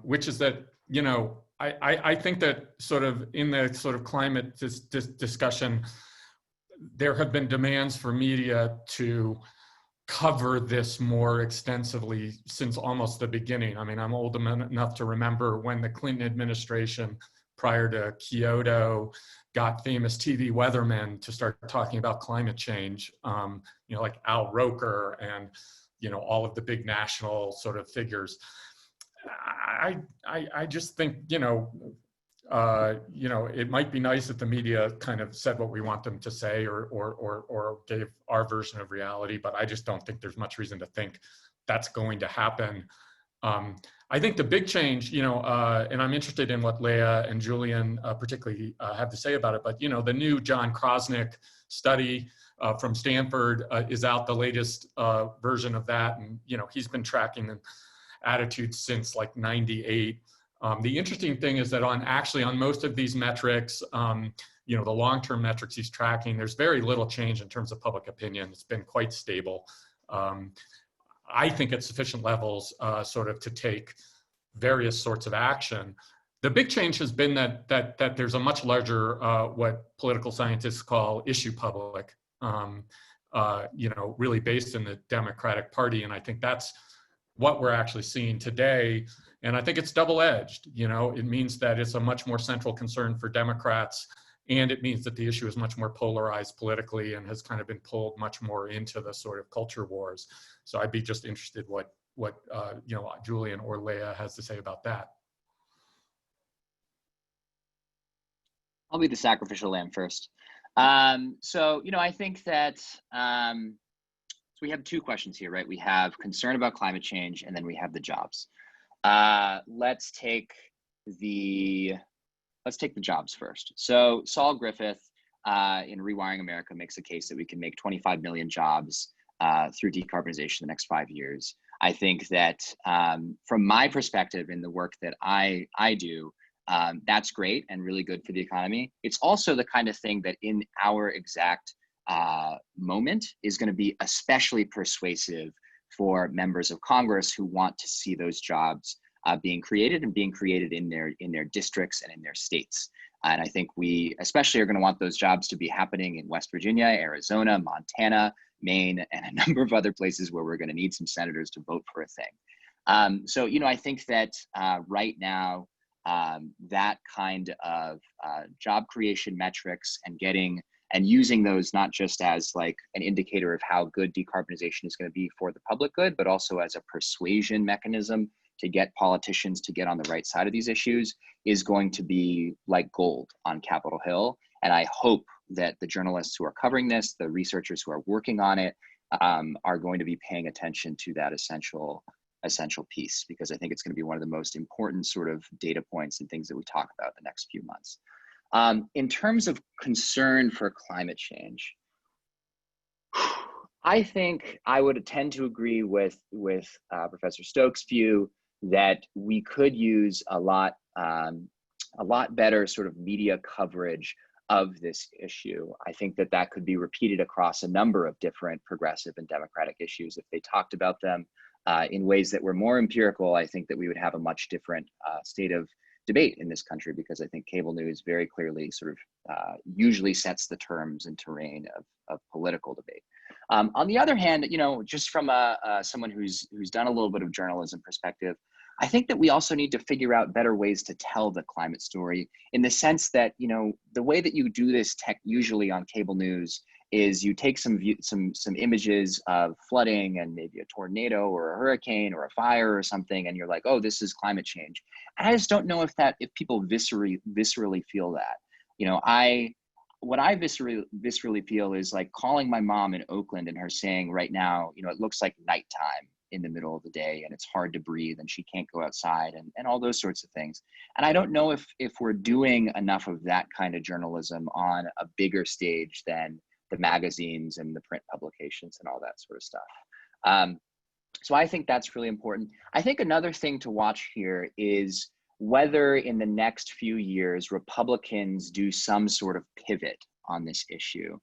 Which is that, you know, I think that sort of in the sort of climate discussion, there have been demands for media to cover this more extensively since almost the beginning. I mean, I'm old enough to remember when the Clinton administration, prior to Kyoto, got famous TV weathermen to start talking about climate change, you know, like Al Roker and, you know, all of the big national sort of figures. I just think, you know, it might be nice if the media kind of said what we want them to say or gave our version of reality, but I just don't think there's much reason to think that's going to happen. I think the big change, you know, and I'm interested in what Leah and Julian particularly have to say about it, but, you know, the new John Krosnick study from Stanford is out, the latest version of that. And, you know, he's been tracking the attitudes since like 98. The interesting thing is that on most of these metrics, you know, the long-term metrics he's tracking, there's very little change in terms of public opinion. It's been quite stable. I think at sufficient levels sort of to take various sorts of action. The big change has been that there's a much larger, what political scientists call issue public, you know, really based in the Democratic Party. And I think that's what we're actually seeing today. And I think it's double-edged. You know, it means that it's a much more central concern for Democrats, and it means that the issue is much more polarized politically and has kind of been pulled much more into the sort of culture wars. So I'd be just interested what you know, Julian or Leah has to say about that. I'll be the sacrificial lamb first. So, you know, I think that so we have two questions here, right? We have concern about climate change, and then we have the jobs. Let's take the jobs first. So Saul Griffith in Rewiring America makes a case that we can make 25 million jobs through decarbonization in the next 5 years. I think that from my perspective in the work that I do, that's great and really good for the economy. It's also the kind of thing that in our exact moment is going to be especially persuasive for members of Congress who want to see those jobs being created in their districts and in their states. And I think we especially are going to want those jobs to be happening in West Virginia, Arizona, Montana, Maine, and a number of other places where we're going to need some senators to vote for a thing. So, you know, I think that right now, that kind of job creation metrics and using those not just as like an indicator of how good decarbonization is going to be for the public good, but also as a persuasion mechanism to get politicians to get on the right side of these issues is going to be like gold on Capitol Hill. And I hope that the journalists who are covering this, the researchers who are working on it, are going to be paying attention to that essential piece, because I think it's going to be one of the most important sort of data points and things that we talk about the next few months. In terms of concern for climate change, I think I would tend to agree with Professor Stokes' view that we could use a lot better sort of media coverage of this issue. I think that could be repeated across a number of different progressive and democratic issues. If they talked about them in ways that were more empirical, I think that we would have a much different state of debate in this country, because I think cable news very clearly sort of usually sets the terms and terrain of political debate. On the other hand, you know, just from someone who's done a little bit of journalism perspective, I think that we also need to figure out better ways to tell the climate story, in the sense that, you know, the way that you do this usually on cable news is you take some images of flooding and maybe a tornado or a hurricane or a fire or something, and you're like, oh, this is climate change. And I just don't know if people viscerally feel that. You know, what I viscerally feel is like calling my mom in Oakland and her saying right now, you know, it looks like nighttime in the middle of the day and it's hard to breathe and she can't go outside and all those sorts of things. And I don't know if we're doing enough of that kind of journalism on a bigger stage than the magazines and the print publications and all that sort of stuff. So I think that's really important. I think another thing to watch here is whether in the next few years, Republicans do some sort of pivot on this issue.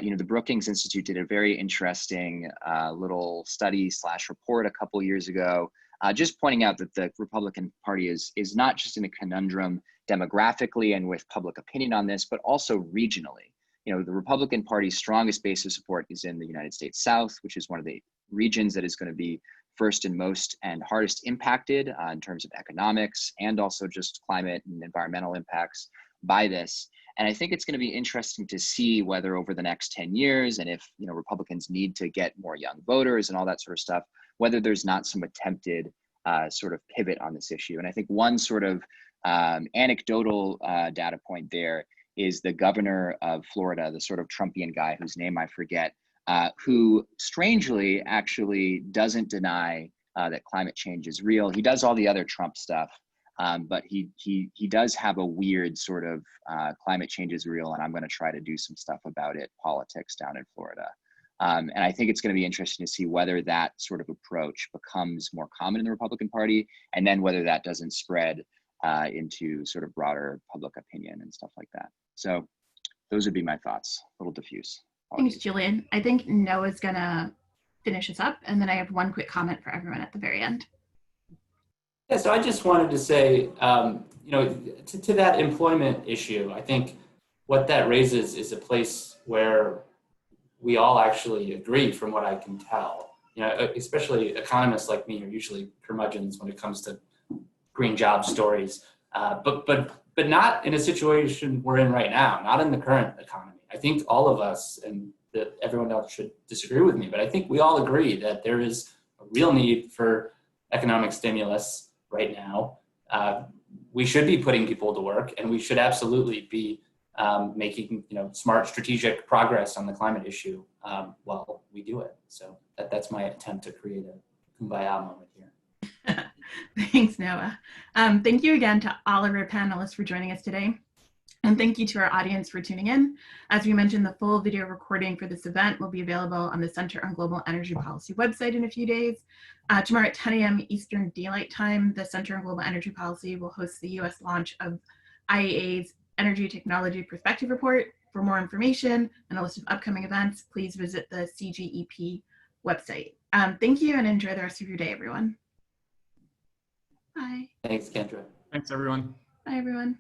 You know, the Brookings Institute did a very interesting little study / report a couple years ago, just pointing out that the Republican Party is not just in a conundrum demographically and with public opinion on this, but also regionally. You know, the Republican Party's strongest base of support is in the United States South, which is one of the regions that is going to be first and most and hardest impacted in terms of economics and also just climate and environmental impacts by this. And I think it's going to be interesting to see whether over the next 10 years, and if, you know, Republicans need to get more young voters and all that sort of stuff, whether there's not some attempted sort of pivot on this issue. And I think one sort of anecdotal data point there is the governor of Florida, the sort of Trumpian guy whose name I forget, who strangely actually doesn't deny that climate change is real. He does all the other Trump stuff, but he does have a weird sort of climate change is real and I'm going to try to do some stuff about it politics down in Florida. And I think it's going to be interesting to see whether that sort of approach becomes more common in the Republican Party, and then whether that doesn't spread into sort of broader public opinion and stuff like that. So those would be my thoughts, a little diffuse. Thanks, Julian. I think Noah's gonna finish us up, and then I have one quick comment for everyone at the very end. Yeah, so I just wanted to say, you know, to that employment issue, I think what that raises is a place where we all actually agree, from what I can tell. You know, especially economists like me are usually curmudgeons when it comes to green job stories, but not in a situation we're in right now, not in the current economy. I think all of us, and that everyone else should disagree with me, but I think we all agree that there is a real need for economic stimulus right now. We should be putting people to work, and we should absolutely be making, you know, smart strategic progress on the climate issue while we do it. So that's my attempt to create a kumbaya moment here. Thanks, Noah. Thank you again to all of our panelists for joining us today. And thank you to our audience for tuning in. As we mentioned, the full video recording for this event will be available on the Center on Global Energy Policy website in a few days. Tomorrow at 10 a.m. Eastern Daylight Time, the Center on Global Energy Policy will host the US launch of IEA's Energy Technology Perspective Report. For more information and a list of upcoming events, please visit the CGEP website. Thank you and enjoy the rest of your day, everyone. Bye. Thanks, Kendra. Thanks, everyone. Bye, everyone.